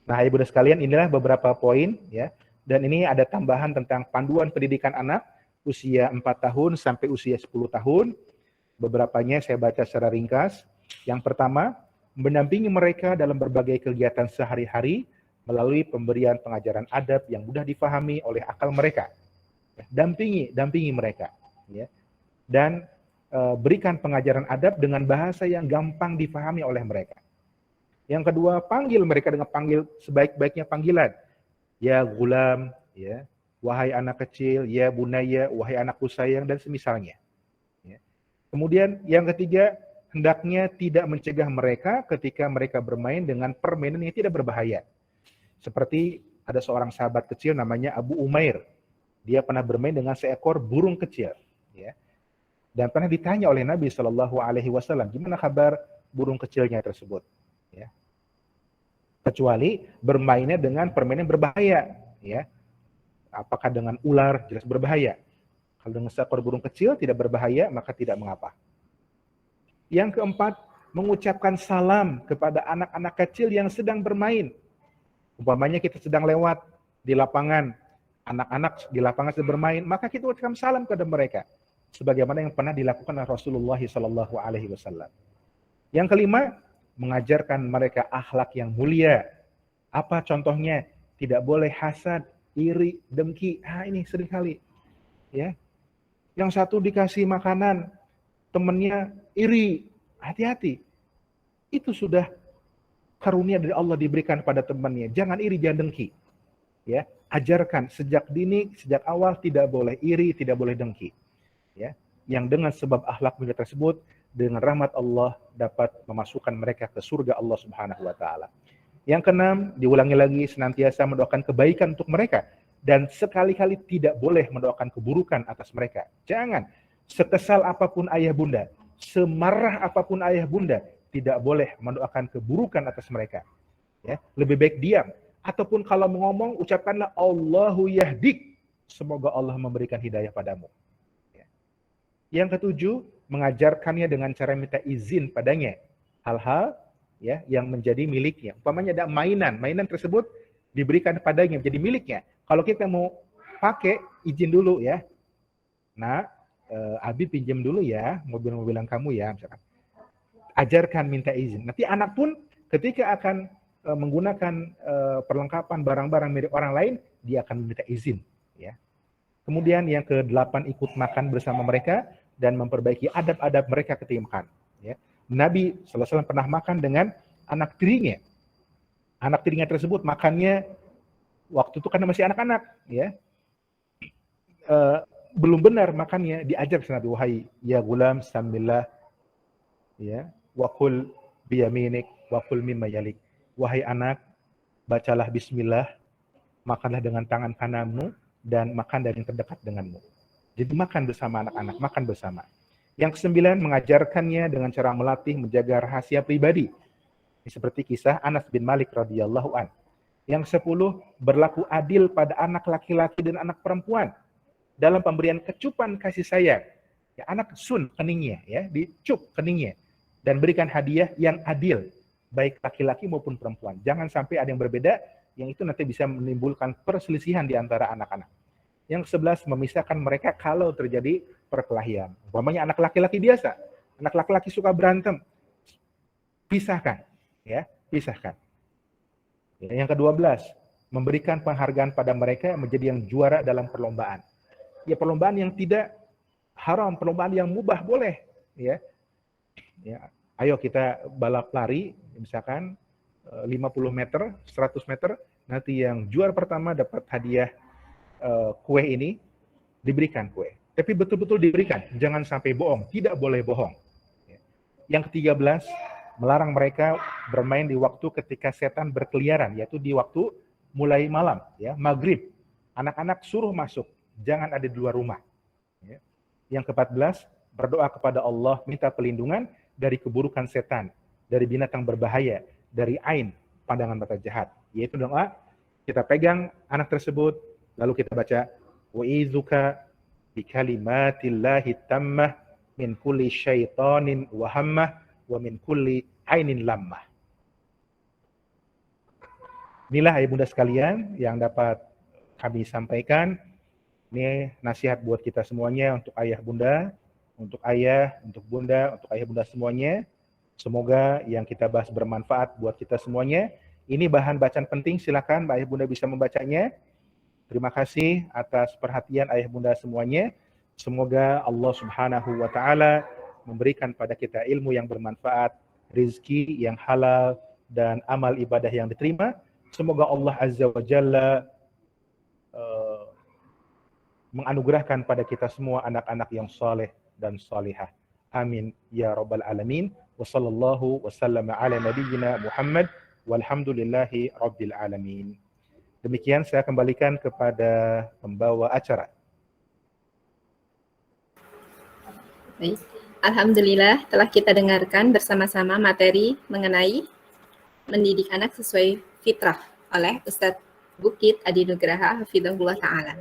Nah, ibu dan sekalian, inilah beberapa poin, ya. Dan ini ada tambahan tentang panduan pendidikan anak usia 4 tahun sampai usia 10 tahun. Beberapanya saya baca secara ringkas. Yang pertama, mendampingi mereka dalam berbagai kegiatan sehari-hari melalui pemberian pengajaran adab yang mudah difahami oleh akal mereka. Dampingi mereka. Ya. Dan berikan pengajaran adab dengan bahasa yang gampang difahami oleh mereka. Yang kedua, panggil mereka dengan panggil sebaik-baiknya panggilan. Ya gulam, ya, wahai anak kecil, ya bunaya, wahai anakku sayang, dan semisalnya. Ya. Kemudian yang ketiga, hendaknya tidak mencegah mereka ketika mereka bermain dengan permainan yang tidak berbahaya. Seperti ada seorang sahabat kecil namanya Abu Umair. Dia pernah bermain dengan seekor burung kecil. Ya. Dan pernah ditanya oleh Nabi SAW, gimana kabar burung kecilnya tersebut? Ya. Kecuali bermainnya dengan permainan berbahaya. Ya. Apakah dengan ular, jelas berbahaya. Kalau dengan seekor burung kecil tidak berbahaya, maka tidak mengapa. Yang keempat, mengucapkan salam kepada anak-anak kecil yang sedang bermain. Umpamanya kita sedang lewat di lapangan, anak-anak di lapangan sedang bermain, maka kita ucapkan salam kepada mereka. Sebagaimana yang pernah dilakukan oleh Rasulullah SAW. Yang kelima, mengajarkan mereka akhlak yang mulia. Apa contohnya? Tidak boleh hasad, iri, dengki. Ini seringkali. Ya. Yang satu dikasih makanan, temannya iri. Hati-hati. Itu sudah karunia dari Allah diberikan pada temannya. Jangan iri, jangan dengki. Ya. Ajarkan sejak dini, sejak awal tidak boleh iri, tidak boleh dengki. Ya, yang dengan sebab akhlak mulia tersebut dengan rahmat Allah dapat memasukkan mereka ke surga Allah Subhanahu wa Ta'ala. Yang keenam, diulangi lagi, senantiasa mendoakan kebaikan untuk mereka dan sekali-kali tidak boleh mendoakan keburukan atas mereka. Jangan. Sekesal apapun ayah bunda, semarah apapun ayah bunda, tidak boleh mendoakan keburukan atas mereka. Ya, lebih baik diam. Ataupun kalau ngomong, ucapkanlah Allahu yahdik. Semoga Allah memberikan hidayah padamu. Ya. Yang ketujuh, mengajarkannya dengan cara minta izin padanya. Hal-hal ya yang menjadi miliknya. Umpamanya ada mainan tersebut diberikan padanya menjadi miliknya. Kalau kita mau pakai, izin dulu ya. Nah, Abi pinjam dulu ya mobil-mobilan kamu ya, misalkan. Ajarkan minta izin. Nanti anak pun ketika akan menggunakan perlengkapan barang-barang milik orang lain, dia akan meminta izin. Ya. Kemudian yang ke-8, ikut makan bersama mereka dan memperbaiki adab-adab mereka ketika makan. Ya. Nabi SAW pernah makan dengan anak tirinya. Anak tirinya tersebut makannya waktu itu karena masih anak-anak, ya. Belum benar makannya, diajar Nabi, wahai ya gulam samillah, ya, wa qul biyaminik wa qul mimma yalik. Wahai anak, bacalah bismillah, makanlah dengan tangan kananmu, dan makan dari yang terdekat denganmu. Jadi makan bersama anak-anak, makan bersama. Yang ke-9, mengajarkannya dengan cara melatih menjaga rahasia pribadi. Seperti kisah Anas bin Malik radhiyallahu an. Yang 10, berlaku adil pada anak laki-laki dan anak perempuan dalam pemberian kecupan kasih sayang. Ya, anak sun keningnya, ya, dicup keningnya, dan berikan hadiah yang adil, baik laki-laki maupun perempuan. Jangan sampai ada yang berbeda, yang itu nanti bisa menimbulkan perselisihan di antara anak-anak. Yang 11, memisahkan mereka kalau terjadi perkelahian. Umpamanya anak laki-laki biasa, anak laki-laki suka berantem, pisahkan, ya, pisahkan. Ya, yang ke-12, memberikan penghargaan pada mereka menjadi yang juara dalam perlombaan. Ya, perlombaan yang tidak haram, perlombaan yang mubah boleh, ya. Ya, ayo kita balap lari, misalkan 50 meter, 100 meter, nanti yang juara pertama dapat hadiah kue ini, diberikan kue. Tapi betul-betul diberikan, jangan sampai bohong, tidak boleh bohong. Yang ke-13, melarang mereka bermain di waktu ketika setan berkeliaran, yaitu di waktu mulai malam, ya, maghrib. Anak-anak suruh masuk, jangan ada di luar rumah. Ya. Yang ke-14, berdoa kepada Allah, minta perlindungan dari keburukan setan, dari binatang berbahaya, dari ain, pandangan mata jahat. Yaitu doa, kita pegang anak tersebut, lalu kita baca, wa'izuka bikalimatillahi tammah min kulli syaitanin wahammah wa min kulli ainin lammah. Inilah ayah bunda sekalian yang dapat kami sampaikan. Ini nasihat buat kita semuanya, untuk ayah bunda, untuk ayah, untuk bunda, untuk ayah bunda semuanya. Semoga yang kita bahas bermanfaat buat kita semuanya. Ini bahan bacaan penting, silakan ayah bunda bisa membacanya. Terima kasih atas perhatian ayah bunda semuanya. Semoga Allah Subhanahu wa Ta'ala memberikan pada kita ilmu yang bermanfaat, rizki yang halal, dan amal ibadah yang diterima. Semoga Allah Azza wa Jalla menganugerahkan pada kita semua anak-anak yang saleh dan salihah. Amin ya rabbal alamin. Wa sallallahu wa sallama ala nabiyyina Muhammad walhamdulillahi rabbil alamin. Demikian saya kembalikan kepada pembawa acara. Baik. Alhamdulillah telah kita dengarkan bersama-sama materi mengenai mendidik anak sesuai fitrah oleh Ustadz Bukit Adi Nugraha hafizahullah ta'ala.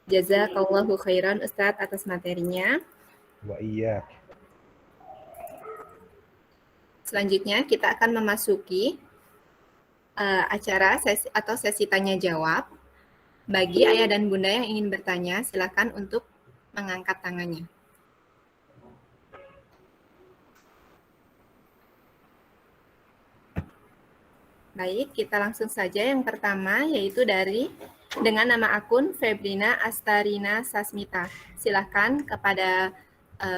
Jazakallahu khairan Ustadz atas materinya. Wa iyyak. Selanjutnya kita akan memasuki acara sesi tanya jawab. Bagi ayah dan bunda yang ingin bertanya, silakan untuk mengangkat tangannya. Baik, kita langsung saja yang pertama, yaitu dengan nama akun Febrina Astarina Sasmita. Silakan kepada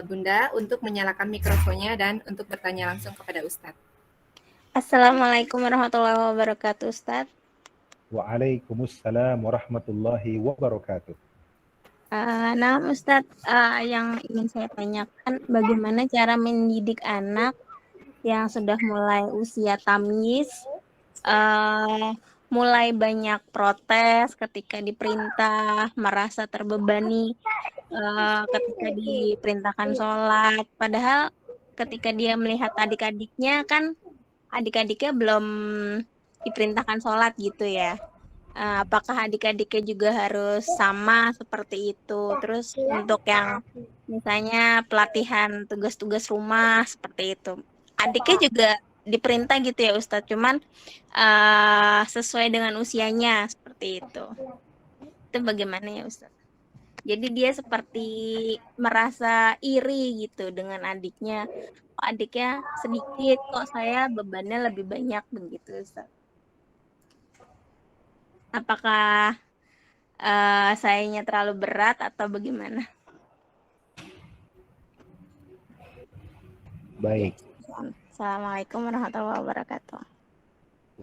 Bunda untuk menyalakan mikrofonnya dan untuk bertanya langsung kepada Ustadz. Assalamualaikum warahmatullahi wabarakatuh, Ustadz. Waalaikumsalam warahmatullahi wabarakatuh. Nah, Ustadz, yang ingin saya tanyakan, bagaimana cara mendidik anak yang sudah mulai usia tamyiz, mulai banyak protes ketika diperintah, merasa terbebani ketika diperintahkan sholat. Padahal ketika dia melihat adik-adiknya kan adik-adiknya belum diperintahkan sholat gitu ya. Apakah adik-adiknya juga harus sama seperti itu? Terus untuk yang misalnya pelatihan tugas-tugas rumah seperti itu, adiknya juga diperintah gitu ya Ustadz, cuman sesuai dengan usianya seperti itu. Itu bagaimana ya Ustadz? Jadi dia seperti merasa iri gitu dengan adiknya. Kok adiknya sedikit, kok saya bebannya lebih banyak begitu Ustadz. Apakah sayanya terlalu berat atau bagaimana? Baik. Assalamualaikum warahmatullahi wabarakatuh.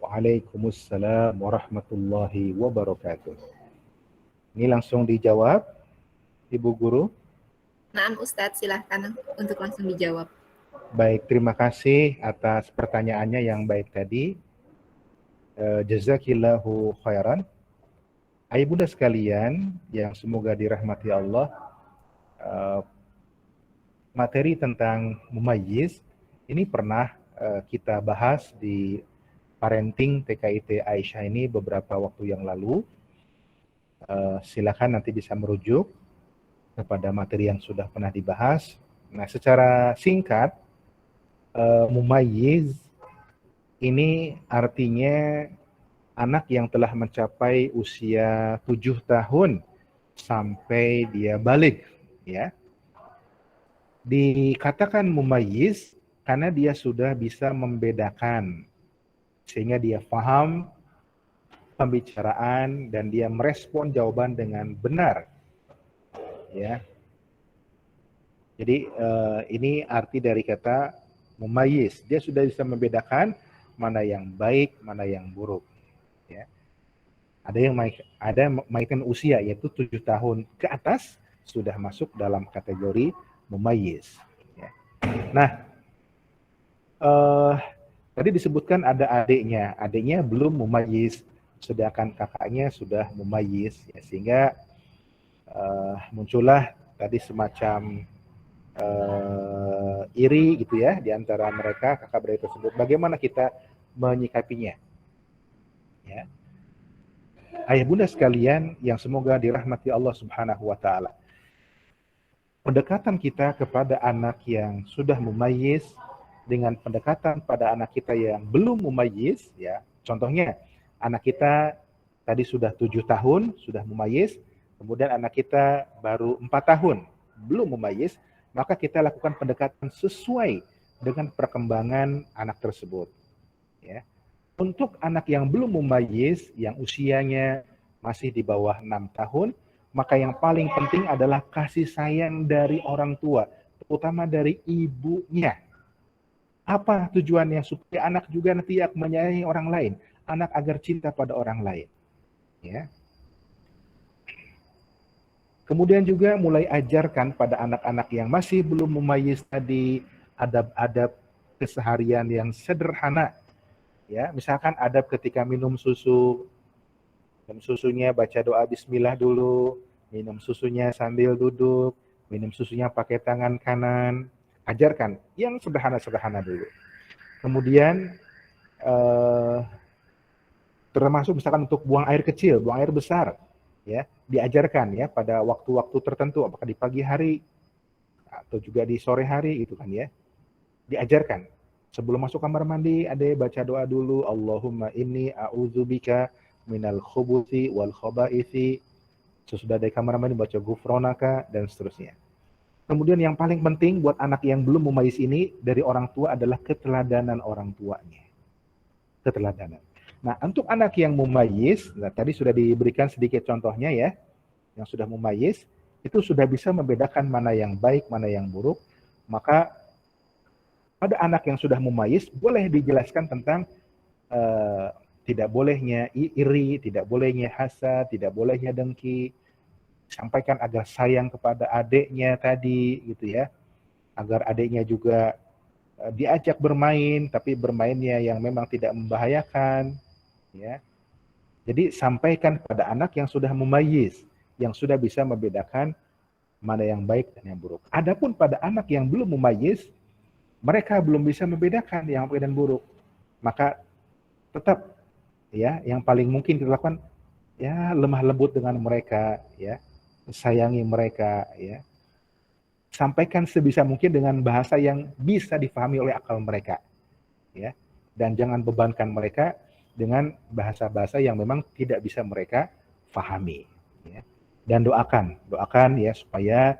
Waalaikumsalam warahmatullahi wabarakatuh. Ini langsung dijawab, Ibu Guru. Naam Ustadz, silahkan untuk langsung dijawab. Baik, terima kasih atas pertanyaannya yang baik tadi. Jazakillahu khairan. Ayah bunda sekalian yang semoga dirahmati Allah, materi tentang mumayyiz ini pernah kita bahas di parenting TKIT Aisyah ini beberapa waktu yang lalu. Silakan nanti bisa merujuk kepada materi yang sudah pernah dibahas. Nah, secara singkat, mumayyiz ini artinya anak yang telah mencapai usia 7 tahun sampai dia balik, ya. Dikatakan mumayyiz karena dia sudah bisa membedakan, sehingga dia paham pembicaraan dan dia merespon jawaban dengan benar, ya. Jadi ini arti dari kata mumayyiz. Dia sudah bisa membedakan mana yang baik, mana yang buruk. Ya. Ada yang mainkan usia, yaitu 7 tahun ke atas sudah masuk dalam kategori mumayyiz. Ya. Nah, tadi disebutkan ada adiknya belum mumayyiz, sedangkan kakaknya sudah mumayyiz, ya, sehingga muncullah tadi semacam iri gitu ya di antara mereka, kakak beradik tersebut. Bagaimana kita menyikapinya? Ya. Ayah bunda sekalian yang semoga dirahmati Allah Subhanahu wa taala. Pendekatan kita kepada anak yang sudah mumayyiz dengan pendekatan pada anak kita yang belum mumayyiz, ya. Contohnya, anak kita tadi sudah 7 tahun, sudah mumayyiz, kemudian anak kita baru 4 tahun, belum mumayyiz, maka kita lakukan pendekatan sesuai dengan perkembangan anak tersebut. Ya. Untuk anak yang belum mumayyiz, yang usianya masih di bawah 6 tahun, maka yang paling penting adalah kasih sayang dari orang tua, terutama dari ibunya. Apa tujuannya? Supaya anak juga nanti akan menyayangi orang lain, anak agar cinta pada orang lain. Ya. Kemudian juga mulai ajarkan pada anak-anak yang masih belum mumayyiz tadi adab-adab keseharian yang sederhana. Ya, misalkan adab ketika minum susu, minum susunya baca doa bismillah dulu, minum susunya sambil duduk, minum susunya pakai tangan kanan, ajarkan yang sederhana-sederhana dulu. Kemudian termasuk misalkan untuk buang air kecil, buang air besar, ya, diajarkan ya pada waktu-waktu tertentu, apakah di pagi hari atau juga di sore hari itu kan ya, diajarkan. Sebelum masuk kamar mandi, ada baca doa dulu, Allahumma inni a'udzubika minal khubuthi wal khabaithi. Sesudah dari kamar mandi baca ghufronaka dan seterusnya. Kemudian yang paling penting buat anak yang belum mumayyiz ini dari orang tua adalah keteladanan orang tuanya. Keteladanan. Nah, untuk anak yang mumayyiz, nah tadi sudah diberikan sedikit contohnya ya, yang sudah mumayyiz, itu sudah bisa membedakan mana yang baik, mana yang buruk, maka pada anak yang sudah mumayyiz boleh dijelaskan tentang tidak bolehnya iri, tidak bolehnya hasad, tidak bolehnya dengki. Sampaikan agar sayang kepada adiknya tadi gitu ya. Agar adiknya juga diajak bermain, tapi bermainnya yang memang tidak membahayakan ya. Jadi sampaikan pada anak yang sudah mumayyiz, yang sudah bisa membedakan mana yang baik dan yang buruk. Adapun pada anak yang belum mumayyiz, mereka belum bisa membedakan yang baik dan buruk. Maka tetap ya yang paling mungkin kita lakukan ya lemah lembut dengan mereka, ya sayangi mereka, ya sampaikan sebisa mungkin dengan bahasa yang bisa difahami oleh akal mereka, ya, dan jangan bebankan mereka dengan bahasa-bahasa yang memang tidak bisa mereka fahami, ya. Dan doakan ya supaya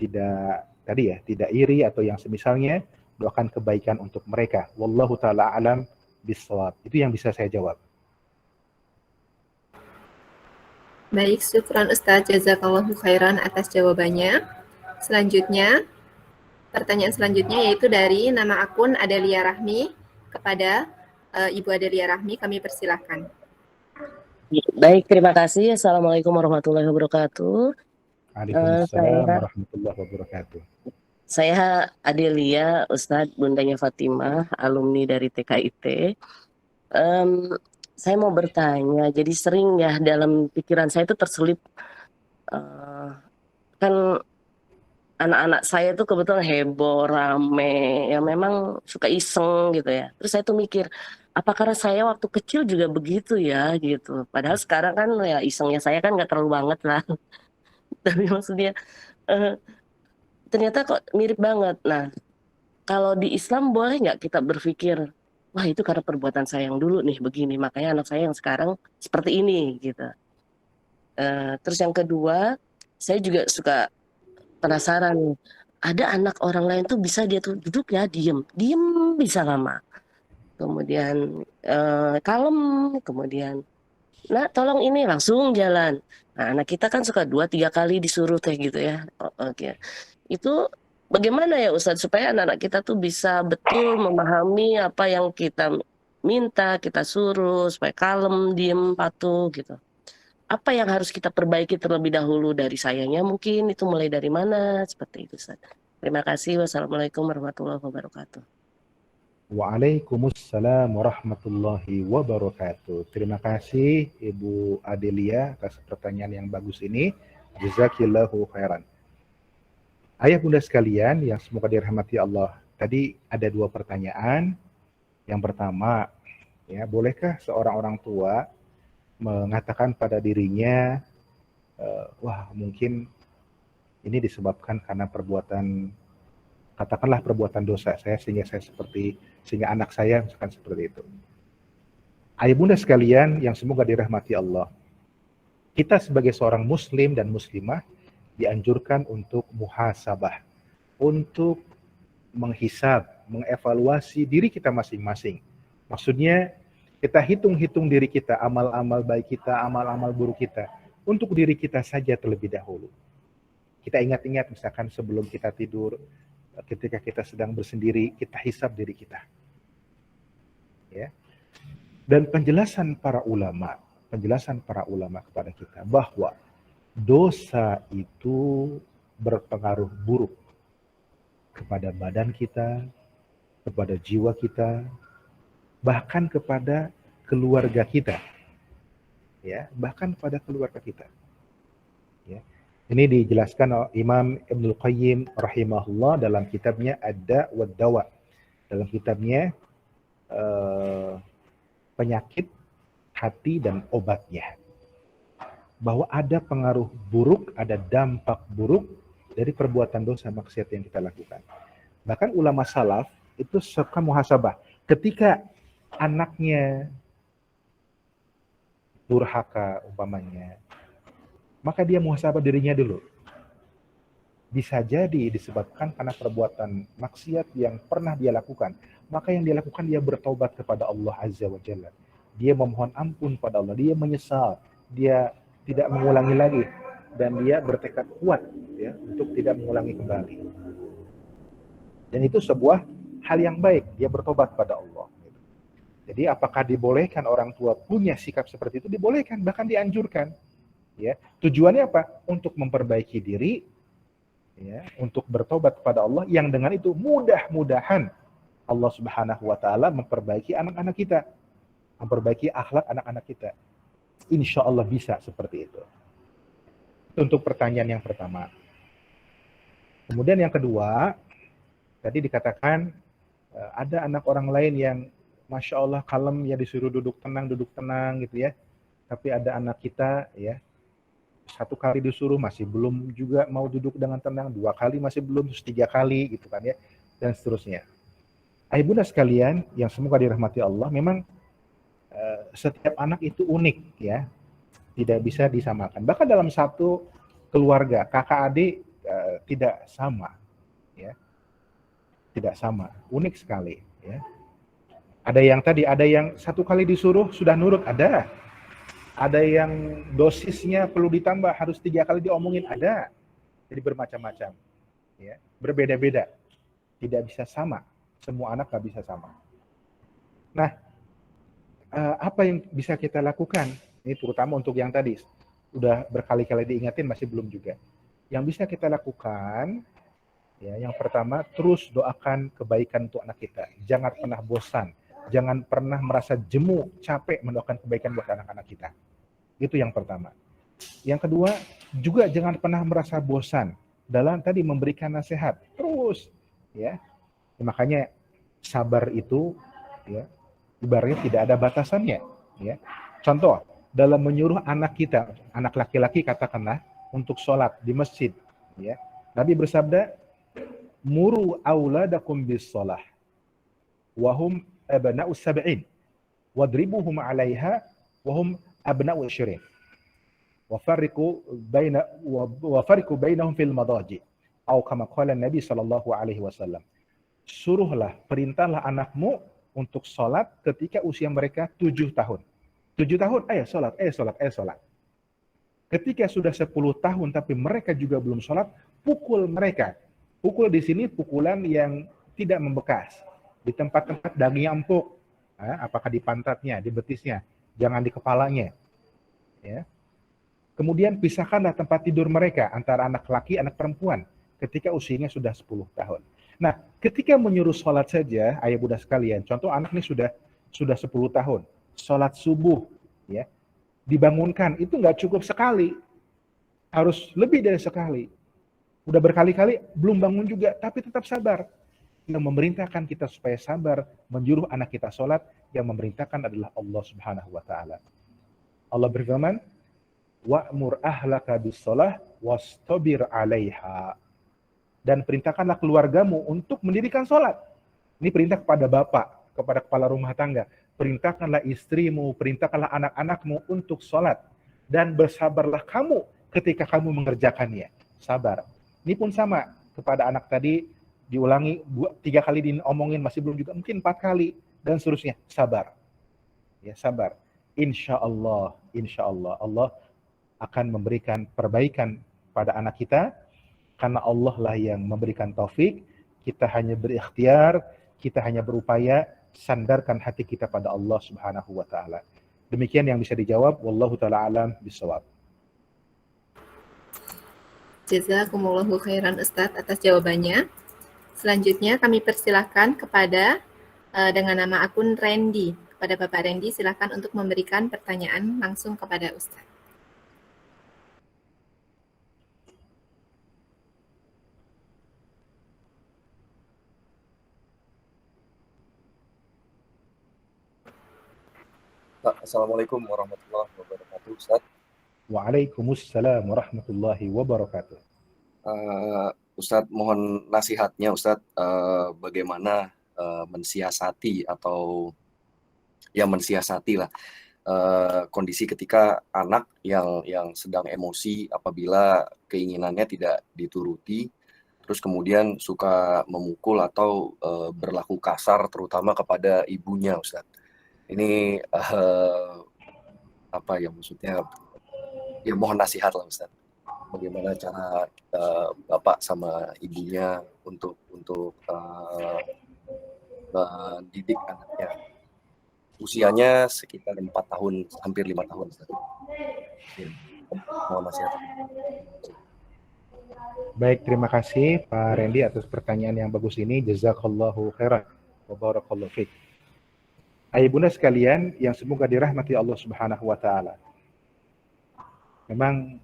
tidak iri atau yang semisalnya, doakan kebaikan untuk mereka. Wallahu taala alam bisawab. Itu yang bisa saya jawab. Baik, syukran Ustadz, jazakallahu khairan atas jawabannya. Selanjutnya, pertanyaan selanjutnya yaitu dari nama akun Adelia Rahmi kepada Ibu Adelia Rahmi, kami persilahkan. Baik, terima kasih. Assalamualaikum warahmatullahi wabarakatuh. Waalaikumsalam warahmatullahi wabarakatuh. Saya Adelia, Ustadz, bundanya Fatimah, alumni dari TKIT. Saya mau bertanya, jadi sering ya dalam pikiran saya itu terselip, kan anak-anak saya tuh kebetulan heboh, rame, ya memang suka iseng gitu ya. Terus saya tuh mikir, apa karena saya waktu kecil juga begitu ya gitu. Padahal sekarang kan ya isengnya saya kan nggak terlalu banget lah. Tapi maksudnya ternyata kok mirip banget. Nah, kalau di Islam boleh nggak kita berpikir, wah itu karena perbuatan saya yang dulu nih begini, makanya anak saya yang sekarang seperti ini gitu. Terus yang kedua, saya juga suka penasaran nih, ada anak orang lain tuh bisa dia tuh duduk ya diem bisa lama, kemudian kalem, kemudian nah tolong ini langsung jalan. Nah anak kita kan suka 2-3 kali disuruh teh gitu ya. Oke. Itu bagaimana ya Ustadz supaya anak-anak kita tuh bisa betul memahami apa yang kita minta, kita suruh, supaya kalem, diem, patuh gitu. Apa yang harus kita perbaiki terlebih dahulu dari sayanya, mungkin itu mulai dari mana, seperti itu Ustaz. Terima kasih. Wassalamualaikum warahmatullahi wabarakatuh. Waalaikumsalam warahmatullahi wabarakatuh. Terima kasih Ibu Adelia atas pertanyaan yang bagus ini. Jazakillahu khairan. Ayah bunda sekalian yang semoga dirahmati Allah. Tadi ada 2 pertanyaan. Yang pertama, ya bolehkah seorang orang tua mengatakan pada dirinya, wah mungkin ini disebabkan karena katakanlah perbuatan dosa saya sehingga anak saya misalkan seperti itu. Ayah bunda sekalian yang semoga dirahmati Allah, kita sebagai seorang muslim dan muslimah dianjurkan untuk muhasabah, untuk menghisab, mengevaluasi diri kita masing-masing. Maksudnya kita hitung-hitung diri kita, amal-amal baik kita, amal-amal buruk kita, untuk diri kita saja terlebih dahulu. Kita ingat-ingat misalkan sebelum kita tidur, ketika kita sedang bersendiri, kita hisab diri kita. Ya. Dan penjelasan para ulama kepada kita bahwa dosa itu berpengaruh buruk kepada badan kita, kepada jiwa kita, bahkan kepada keluarga kita. Ya, bahkan pada keluarga kita. Ya. Ini dijelaskan oleh Imam Ibnul Qayyim rahimahullah dalam kitabnya Ad-Da' wad Dawa. Dalam kitabnya penyakit hati dan obatnya. Bahwa ada pengaruh buruk, ada dampak buruk dari perbuatan dosa maksiat yang kita lakukan. Bahkan ulama salaf itu suka muhasabah. Ketika anaknya durhaka umpamanya, maka dia muhasabah dirinya dulu. Bisa jadi disebabkan karena perbuatan maksiat yang pernah dia lakukan. Maka yang dia lakukan, dia bertobat kepada Allah Azza wa Jalla. Dia memohon ampun pada Allah, dia menyesal, dia tidak mengulangi lagi, dan dia bertekad kuat ya untuk tidak mengulangi kembali. Dan itu sebuah hal yang baik, dia bertobat pada Allah. Jadi apakah dibolehkan orang tua punya sikap seperti itu? Dibolehkan, bahkan dianjurkan. Ya, tujuannya apa? Untuk memperbaiki diri, ya, untuk bertobat kepada Allah, yang dengan itu mudah-mudahan Allah Subhanahu wa taala memperbaiki anak-anak kita, memperbaiki akhlak anak-anak kita. Insya Allah bisa seperti itu. Untuk pertanyaan yang pertama. Kemudian yang kedua, tadi dikatakan ada anak orang lain yang Masya Allah kalem, ya disuruh duduk tenang gitu ya. Tapi ada anak kita ya, 1 kali disuruh masih belum juga mau duduk dengan tenang, 2 kali masih belum, terus 3 kali gitu kan ya, dan seterusnya. Ayah bunda sekalian yang semoga dirahmati Allah, memang setiap anak itu unik ya, tidak bisa disamakan. Bahkan dalam satu keluarga kakak adik tidak sama ya, tidak sama, unik sekali ya. Ada yang 1 kali disuruh sudah nurut, ada yang dosisnya perlu ditambah, harus 3 kali diomongin, ada. Jadi bermacam-macam ya, berbeda-beda, tidak bisa sama, semua anak gak bisa sama. Nah, apa yang bisa kita lakukan? Ini terutama untuk yang tadi udah berkali-kali diingatin masih belum juga. Yang bisa kita lakukan ya, yang pertama, terus doakan kebaikan untuk anak kita. Jangan pernah bosan, jangan pernah merasa jemu, capek mendoakan kebaikan buat anak-anak kita. Itu yang pertama. Yang kedua, juga jangan pernah merasa bosan dalam tadi memberikan nasihat. Terus ya. Makanya sabar itu ya, ibaratnya tidak ada batasannya ya. Contoh, dalam menyuruh anak kita, anak laki-laki katakanlah, untuk sholat di masjid ya. Nabi bersabda, muru auladakum bis shalah wa hum abna'u sab'in wadribuhum 'alaiha wa hum abna'u 20 wa fariqu bainahum fil madaji atau kama qala Nabi sallallahu alaihi wasallam. Suruhlah, perintahlah anakmu untuk sholat ketika usia mereka 7 tahun. 7 tahun, ayo sholat. Ketika sudah 10 tahun tapi mereka juga belum sholat, pukul mereka. Pukul di sini pukulan yang tidak membekas. Di tempat-tempat daging empuk. Apakah di pantatnya, di betisnya. Jangan di kepalanya. Ya. Kemudian pisahkanlah tempat tidur mereka antara anak laki, anak perempuan. Ketika usianya sudah 10 tahun. Nah, ketika menyuruh sholat saja, ayah bunda sekalian, contoh anak ini sudah 10 tahun, sholat subuh, ya, dibangunkan, itu nggak cukup sekali, harus lebih dari sekali. Udah berkali-kali, belum bangun juga, tapi tetap sabar. Yang memerintahkan kita supaya sabar, menyuruh anak kita sholat, yang memerintahkan adalah Allah Subhanahu wa Ta'ala. Allah berfirman, wa'mur ahlaka bis-shalah wastabir 'alaiha. Dan perintahkanlah keluargamu untuk mendirikan sholat. Ini perintah kepada bapak, kepada kepala rumah tangga. Perintahkanlah istrimu, perintahkanlah anak-anakmu untuk sholat. Dan bersabarlah kamu ketika kamu mengerjakannya. Sabar. Ini pun sama kepada anak tadi, diulangi 3 kali diomongin, masih belum juga, mungkin 4 kali, dan seterusnya. Sabar. Ya, sabar. Insya Allah, Allah akan memberikan perbaikan pada anak kita, karena Allah lah yang memberikan taufik, kita hanya berikhtiar, kita hanya berupaya sandarkan hati kita pada Allah Subhanahu wa Ta'ala. Demikian yang bisa dijawab, wallahu ta'ala alam bisawab. Jazakumullahu khairan Ustadz atas jawabannya. Selanjutnya kami persilahkan kepada dengan nama akun Randy. Kepada Bapak Randy, silakan untuk memberikan pertanyaan langsung kepada Ustadz. Assalamualaikum warahmatullahi wabarakatuh, Ustaz. Waalaikumsalam warahmatullahi wabarakatuh. Ustaz, mohon nasihatnya, Ustaz, bagaimana mensiasati atau ya mensiasati lah kondisi ketika anak yang sedang emosi apabila keinginannya tidak dituruti, terus kemudian suka memukul atau berlaku kasar terutama kepada ibunya, Ustaz. Ini apa ya maksudnya? Ya mohon nasihat lah, Ustaz. Bagaimana cara bapak sama ibunya untuk mendidik anaknya. Usianya sekitar 4 tahun, hampir 5 tahun, Ustaz. Mohon nasihat. Baik, terima kasih Pak Randy atas pertanyaan yang bagus ini. Jazakallahu khairan wa barakallahu fiik. Ayah bunda sekalian yang semoga dirahmati Allah Subhanahu wa Ta'ala. Memang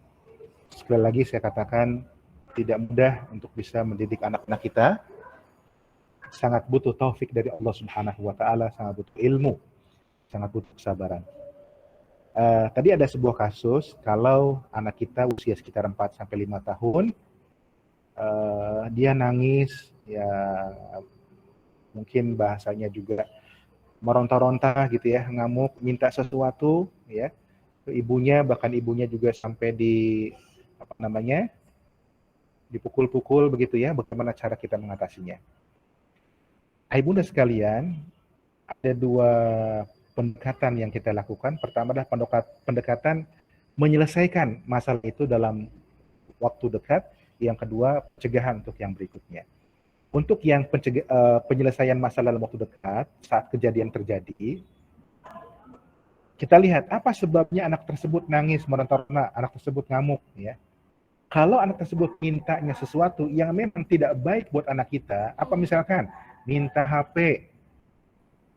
sekali lagi saya katakan tidak mudah untuk bisa mendidik anak-anak kita. Sangat butuh taufik dari Allah Subhanahu wa taala, sangat butuh ilmu, sangat butuh kesabaran. Tadi ada sebuah kasus kalau anak kita usia sekitar 4 sampai 5 tahun, dia nangis, ya mungkin bahasanya juga meronta-ronta gitu ya, ngamuk, minta sesuatu ya ke ibunya, bahkan ibunya juga sampai dipukul-pukul begitu ya. Bagaimana cara kita mengatasinya? Ibu dan sekalian, ada dua pendekatan yang kita lakukan. Pertama adalah pendekatan menyelesaikan masalah itu dalam waktu dekat. Yang kedua, pencegahan untuk yang berikutnya. Untuk yang penyelesaian masalah dalam waktu dekat, saat kejadian terjadi, kita lihat apa sebabnya anak tersebut nangis, meronta-ronta, anak tersebut ngamuk. Ya. Kalau anak tersebut mintanya sesuatu yang memang tidak baik buat anak kita, apa misalkan minta HP,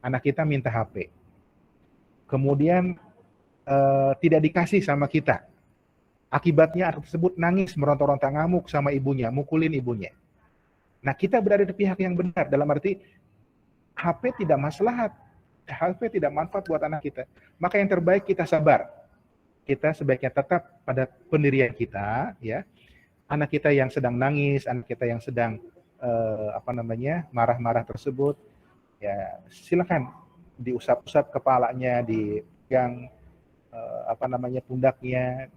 anak kita minta HP, kemudian tidak dikasih sama kita, akibatnya anak tersebut nangis, meronta-ronta, ngamuk sama ibunya, mukulin ibunya. Nah, kita berada di pihak yang benar, dalam arti HP tidak maslahat, HP tidak manfaat buat anak kita. Maka yang terbaik kita sabar. Kita sebaiknya tetap pada pendirian kita, ya. Anak kita yang sedang nangis, anak kita yang sedang marah-marah tersebut, ya silakan diusap-usap kepalanya, dipegang pundaknya,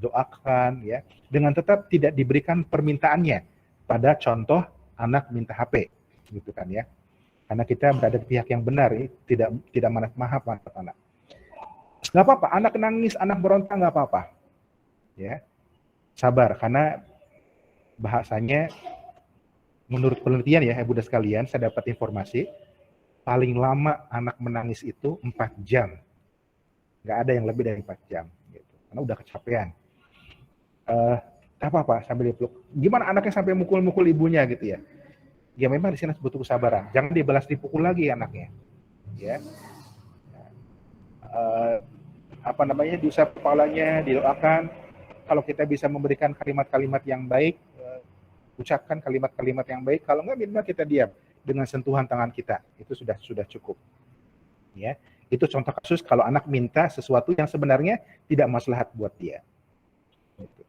doakan ya, dengan tetap tidak diberikan permintaannya pada contoh anak minta HP, gitu kan ya. Karena kita berada di pihak yang benar, tidak manfaat anak. Nggak apa-apa, anak nangis, anak berontak nggak apa-apa, ya sabar, karena bahasanya menurut penelitian ya ibu dan sekalian, saya dapat informasi paling lama anak menangis itu 4 jam, nggak ada yang lebih dari 4 jam, gitu. Karena udah kecapean. Apa sambil dipeluk. Gimana anaknya sampai mukul-mukul ibunya gitu ya? Ya memang di sini butuh kesabaran. Jangan dibalas dipukul lagi anaknya, ya. Diusap kepalanya, didoakan. Kalau kita bisa memberikan kalimat-kalimat yang baik, ucapkan kalimat-kalimat yang baik. Kalau enggak, minimal kita diam dengan sentuhan tangan kita. Itu sudah cukup. Ya, itu contoh kasus kalau anak minta sesuatu yang sebenarnya tidak maslahat buat dia. Gitu.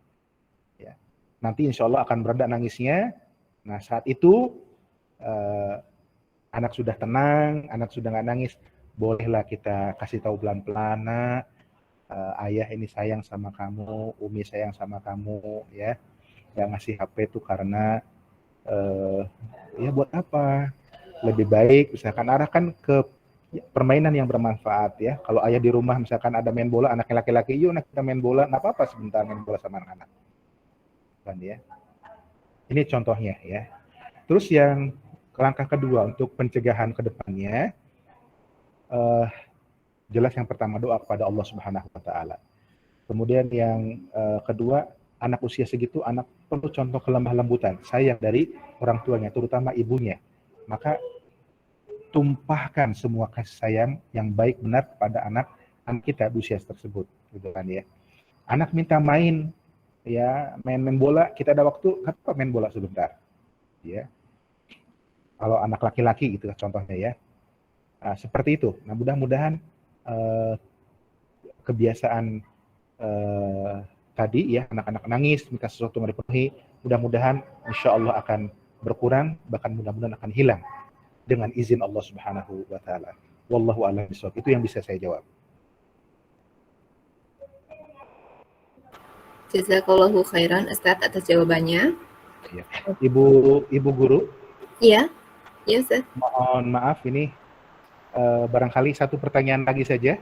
Ya. Nanti insya Allah akan bereda nangisnya. Nah, saat itu anak sudah tenang, anak sudah nggak nangis, bolehlah kita kasih tahu pelan-pelan, nak, ayah ini sayang sama kamu, Umi sayang sama kamu, ya. Yang ngasih HP itu karena ya buat apa? Lebih baik misalkan arahkan ke permainan yang bermanfaat ya. Kalau ayah di rumah misalkan ada main bola, anaknya laki-laki, yuk kita main bola, nggak apa-apa sebentar main bola sama anak-anak. Kan ya. Ini contohnya ya. Terus yang langkah kedua untuk pencegahan ke depannya, jelas yang pertama doa kepada Allah Subhanahu wa taala. Kemudian yang kedua, anak usia segitu, anak perlu contoh kelemah lembutan, sayang dari orang tuanya, terutama ibunya. Maka tumpahkan semua kasih sayang yang baik benar kepada anak kita di usia tersebut, gitu kan ya. Anak minta main, ya main bola, kita ada waktu, apa main bola sebentar, ya. Kalau anak laki-laki gitu contohnya ya, seperti itu. Nah mudah-mudahan kebiasaan tadi ya, anak-anak nangis, minta sesuatu yang dipenuhi, mudah-mudahan insya Allah akan berkurang, bahkan mudah-mudahan akan hilang dengan izin Allah Subhanahu wa taala. Wallahu a'lam bishawab. Itu yang bisa saya jawab. Jazakallahu khairan Ustaz atas jawabannya. Ya. Ibu guru? Iya. Iya, Ustaz. Mohon maaf ini barangkali satu pertanyaan lagi saja.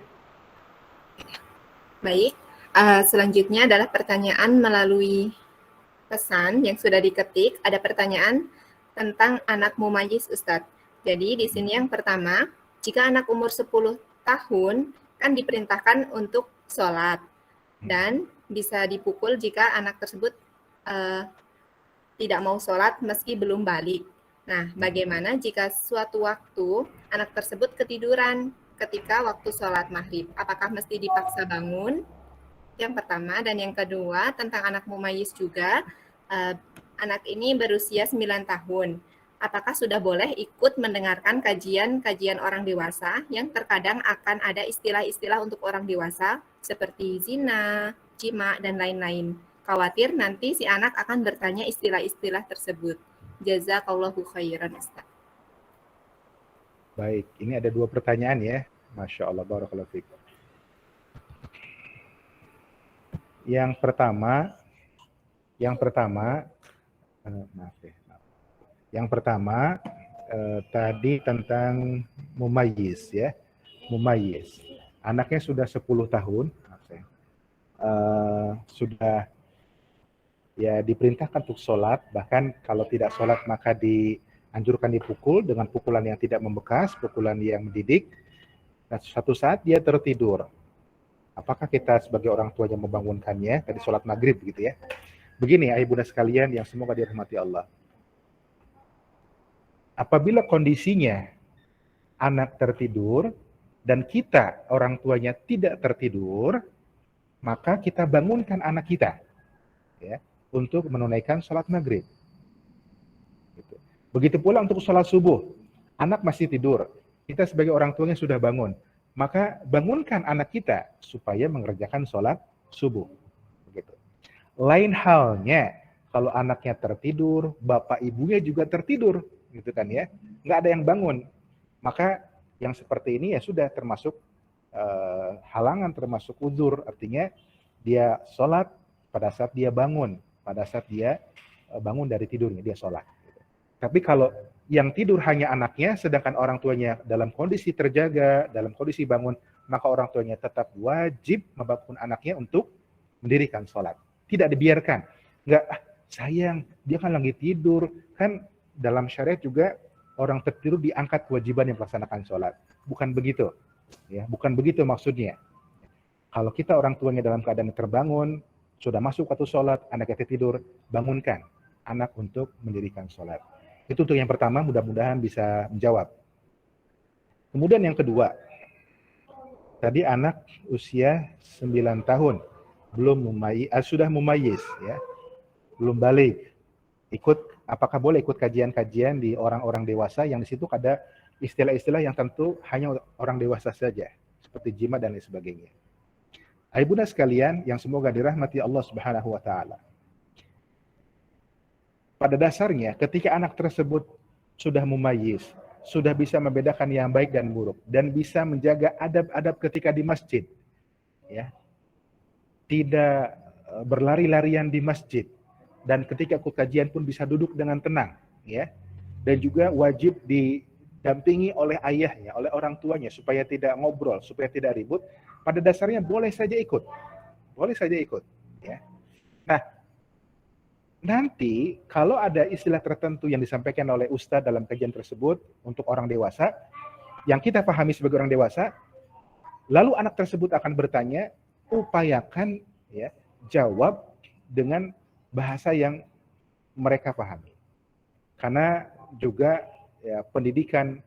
Baik. Selanjutnya adalah pertanyaan melalui pesan yang sudah diketik. Ada pertanyaan tentang anak mumayyiz, Ustadz. Jadi di sini yang pertama, jika anak umur 10 tahun kan diperintahkan untuk sholat dan bisa dipukul jika anak tersebut tidak mau sholat meski belum balik. Nah, bagaimana jika suatu waktu anak tersebut ketiduran ketika waktu sholat maghrib? Apakah mesti dipaksa bangun? Yang pertama, dan yang kedua tentang anak mumayyiz juga, anak ini berusia 9 tahun. Apakah sudah boleh ikut mendengarkan kajian-kajian orang dewasa yang terkadang akan ada istilah-istilah untuk orang dewasa seperti zina, jima, dan lain-lain. Khawatir nanti si anak akan bertanya istilah-istilah tersebut. Jazakallahu khairan, Ustaz. Baik, ini ada 2 pertanyaan ya. Masya Allah, barakallahu fikum. Yang pertama, tadi tentang mumayyiz ya. Mumayyiz. Anaknya sudah 10 tahun, sudah ya diperintahkan untuk sholat, bahkan kalau tidak sholat maka dianjurkan dipukul dengan pukulan yang tidak membekas, pukulan yang mendidik. Dan suatu saat dia tertidur. Apakah kita sebagai orang tuanya membangunkannya? Tadi sholat maghrib gitu ya. Begini ayah bunda sekalian yang semoga dirahmati Allah. Apabila kondisinya anak tertidur dan kita orang tuanya tidak tertidur, maka kita bangunkan anak kita ya, untuk menunaikan sholat maghrib. Begitu pula untuk sholat subuh, anak masih tidur, kita sebagai orang tuanya sudah bangun, maka bangunkan anak kita supaya mengerjakan sholat subuh. Begitu. Lain halnya kalau anaknya tertidur, bapak ibunya juga tertidur, gitu kan ya, nggak ada yang bangun, maka yang seperti ini ya sudah termasuk halangan, termasuk uzur, artinya dia sholat pada saat dia bangun, pada saat dia bangun dari tidurnya dia sholat. Tapi kalau yang tidur hanya anaknya, sedangkan orang tuanya dalam kondisi terjaga, dalam kondisi bangun, maka orang tuanya tetap wajib membangun anaknya untuk mendirikan sholat. Tidak dibiarkan. Enggak, sayang, dia kan lagi tidur. Kan dalam syariat juga orang tertidur diangkat kewajiban yang melaksanakan sholat. Bukan begitu. Ya, bukan begitu maksudnya. Kalau kita orang tuanya dalam keadaan terbangun, sudah masuk waktu sholat, anaknya tidur, bangunkan anak untuk mendirikan sholat. Itu untuk yang pertama, mudah-mudahan bisa menjawab. Kemudian yang kedua, tadi anak usia 9 tahun, sudah mumayyiz, ya, belum balik. Apakah boleh ikut kajian-kajian di orang-orang dewasa yang di situ ada istilah-istilah yang tentu hanya orang dewasa saja, seperti jima dan lain sebagainya. Ayah bunda sekalian yang semoga dirahmati Allah Subhanahu wa taala. Pada dasarnya ketika anak tersebut sudah mumayyiz, sudah bisa membedakan yang baik dan buruk dan bisa menjaga adab-adab ketika di masjid, ya. Tidak berlari-larian di masjid dan ketika ikut kajian pun bisa duduk dengan tenang, ya. Dan juga wajib didampingi oleh ayahnya, oleh orang tuanya supaya tidak ngobrol, supaya tidak ribut. Pada dasarnya boleh saja ikut. Boleh saja ikut, ya. Nah, nanti kalau ada istilah tertentu yang disampaikan oleh ustadz dalam kajian tersebut untuk orang dewasa, yang kita pahami sebagai orang dewasa, lalu anak tersebut akan bertanya, upayakan ya jawab dengan bahasa yang mereka pahami. Karena juga ya pendidikan,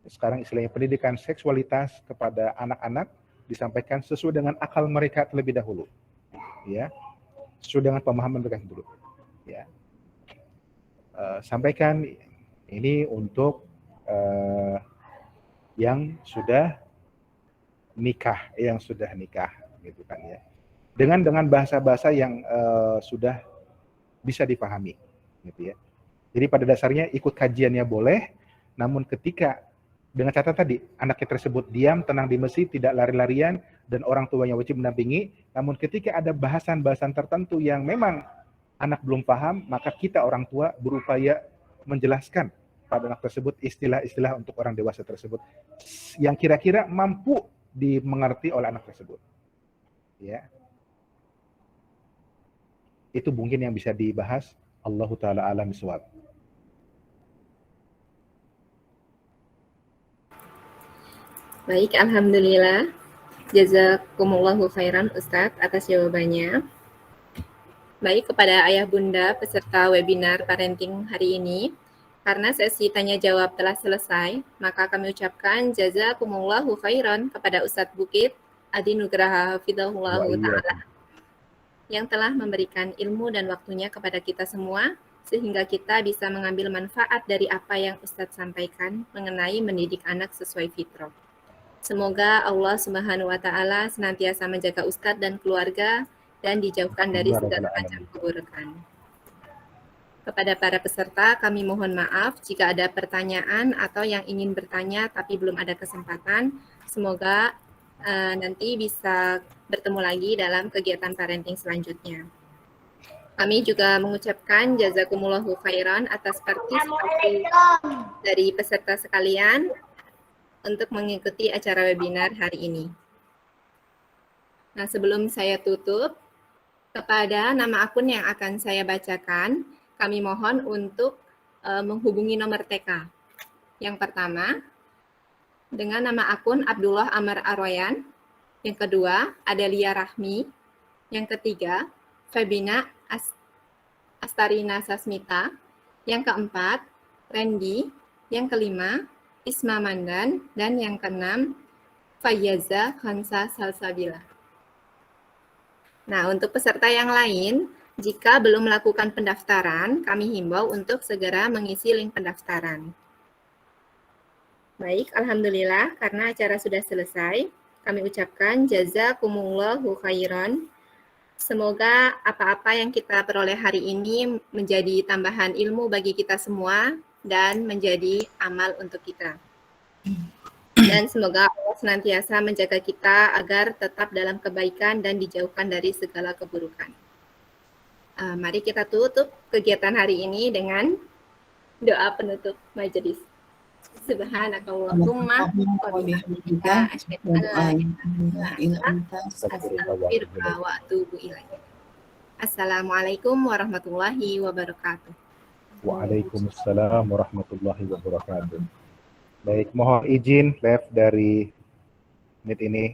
sekarang istilahnya pendidikan seksualitas kepada anak-anak disampaikan sesuai dengan akal mereka terlebih dahulu. Ya. Sesuai dengan pemahaman mereka dulu. Ya. Sampaikan ini untuk yang sudah nikah, gitu kan ya. Dengan bahasa-bahasa yang sudah bisa dipahami, gitu ya. Jadi pada dasarnya ikut kajiannya boleh, namun ketika dengan catatan tadi anaknya tersebut diam, tenang di masjid, tidak lari-larian, dan orang tuanya wajib mendampingi. Namun ketika ada bahasan-bahasan tertentu yang memang anak belum paham, maka kita orang tua berupaya menjelaskan pada anak tersebut istilah-istilah untuk orang dewasa tersebut yang kira-kira mampu dimengerti oleh anak tersebut. Ya. Itu mungkin yang bisa dibahas. Allahu ta'ala alam bisawab. Baik, alhamdulillah. Jazakumullahu khairan Ustadz atas jawabannya. Baik, kepada ayah bunda peserta webinar parenting hari ini, karena sesi tanya jawab telah selesai, maka kami ucapkan jazakumullahu khairan kepada Ustadz Bukit Adi Nugraha Hafidhahullahu ta'ala yang telah memberikan ilmu dan waktunya kepada kita semua. sehingga kita bisa mengambil manfaat dari apa yang Ustadz sampaikan mengenai mendidik anak sesuai fitrah. Semoga Allah Subhanahu wa Ta'ala senantiasa menjaga Ustadz dan keluarga dan dijauhkan dari segala macam keburukan. Kepada para peserta, kami mohon maaf jika ada pertanyaan atau yang ingin bertanya tapi belum ada kesempatan. Semoga nanti bisa bertemu lagi dalam kegiatan parenting selanjutnya. Kami juga mengucapkan jazakumullahu khairan atas partisipasi dari peserta sekalian untuk mengikuti acara webinar hari ini. Nah, sebelum saya tutup, kepada nama akun yang akan saya bacakan, kami mohon untuk menghubungi nomor TK. Yang pertama, dengan nama akun Abdullah Amar Arwayan. Yang kedua, Adelia Rahmi. Yang ketiga, Febina Astarina Sasmita. Yang keempat, Randy. Yang kelima, Isma Mandan. Dan yang keenam, Fayaza Khansa Salsabila. Nah, untuk peserta yang lain, jika belum melakukan pendaftaran, kami himbau untuk segera mengisi link pendaftaran. Baik, alhamdulillah, karena acara sudah selesai, kami ucapkan jazakumullahu khairan. Semoga apa-apa yang kita peroleh hari ini menjadi tambahan ilmu bagi kita semua dan menjadi amal untuk kita. Dan semoga Allah senantiasa menjaga kita agar tetap dalam kebaikan dan dijauhkan dari segala keburukan. Mari kita tutup kegiatan hari ini dengan doa penutup majelis. Subhanakallahumma wa bihamdika asyhadu an la ilaha illa anta astaghfiruka wa atubu ilaik. Assalamualaikum warahmatullahi wabarakatuh. Waalaikumsalam warahmatullahi wabarakatuh. Baik, mohon izin live dari menit ini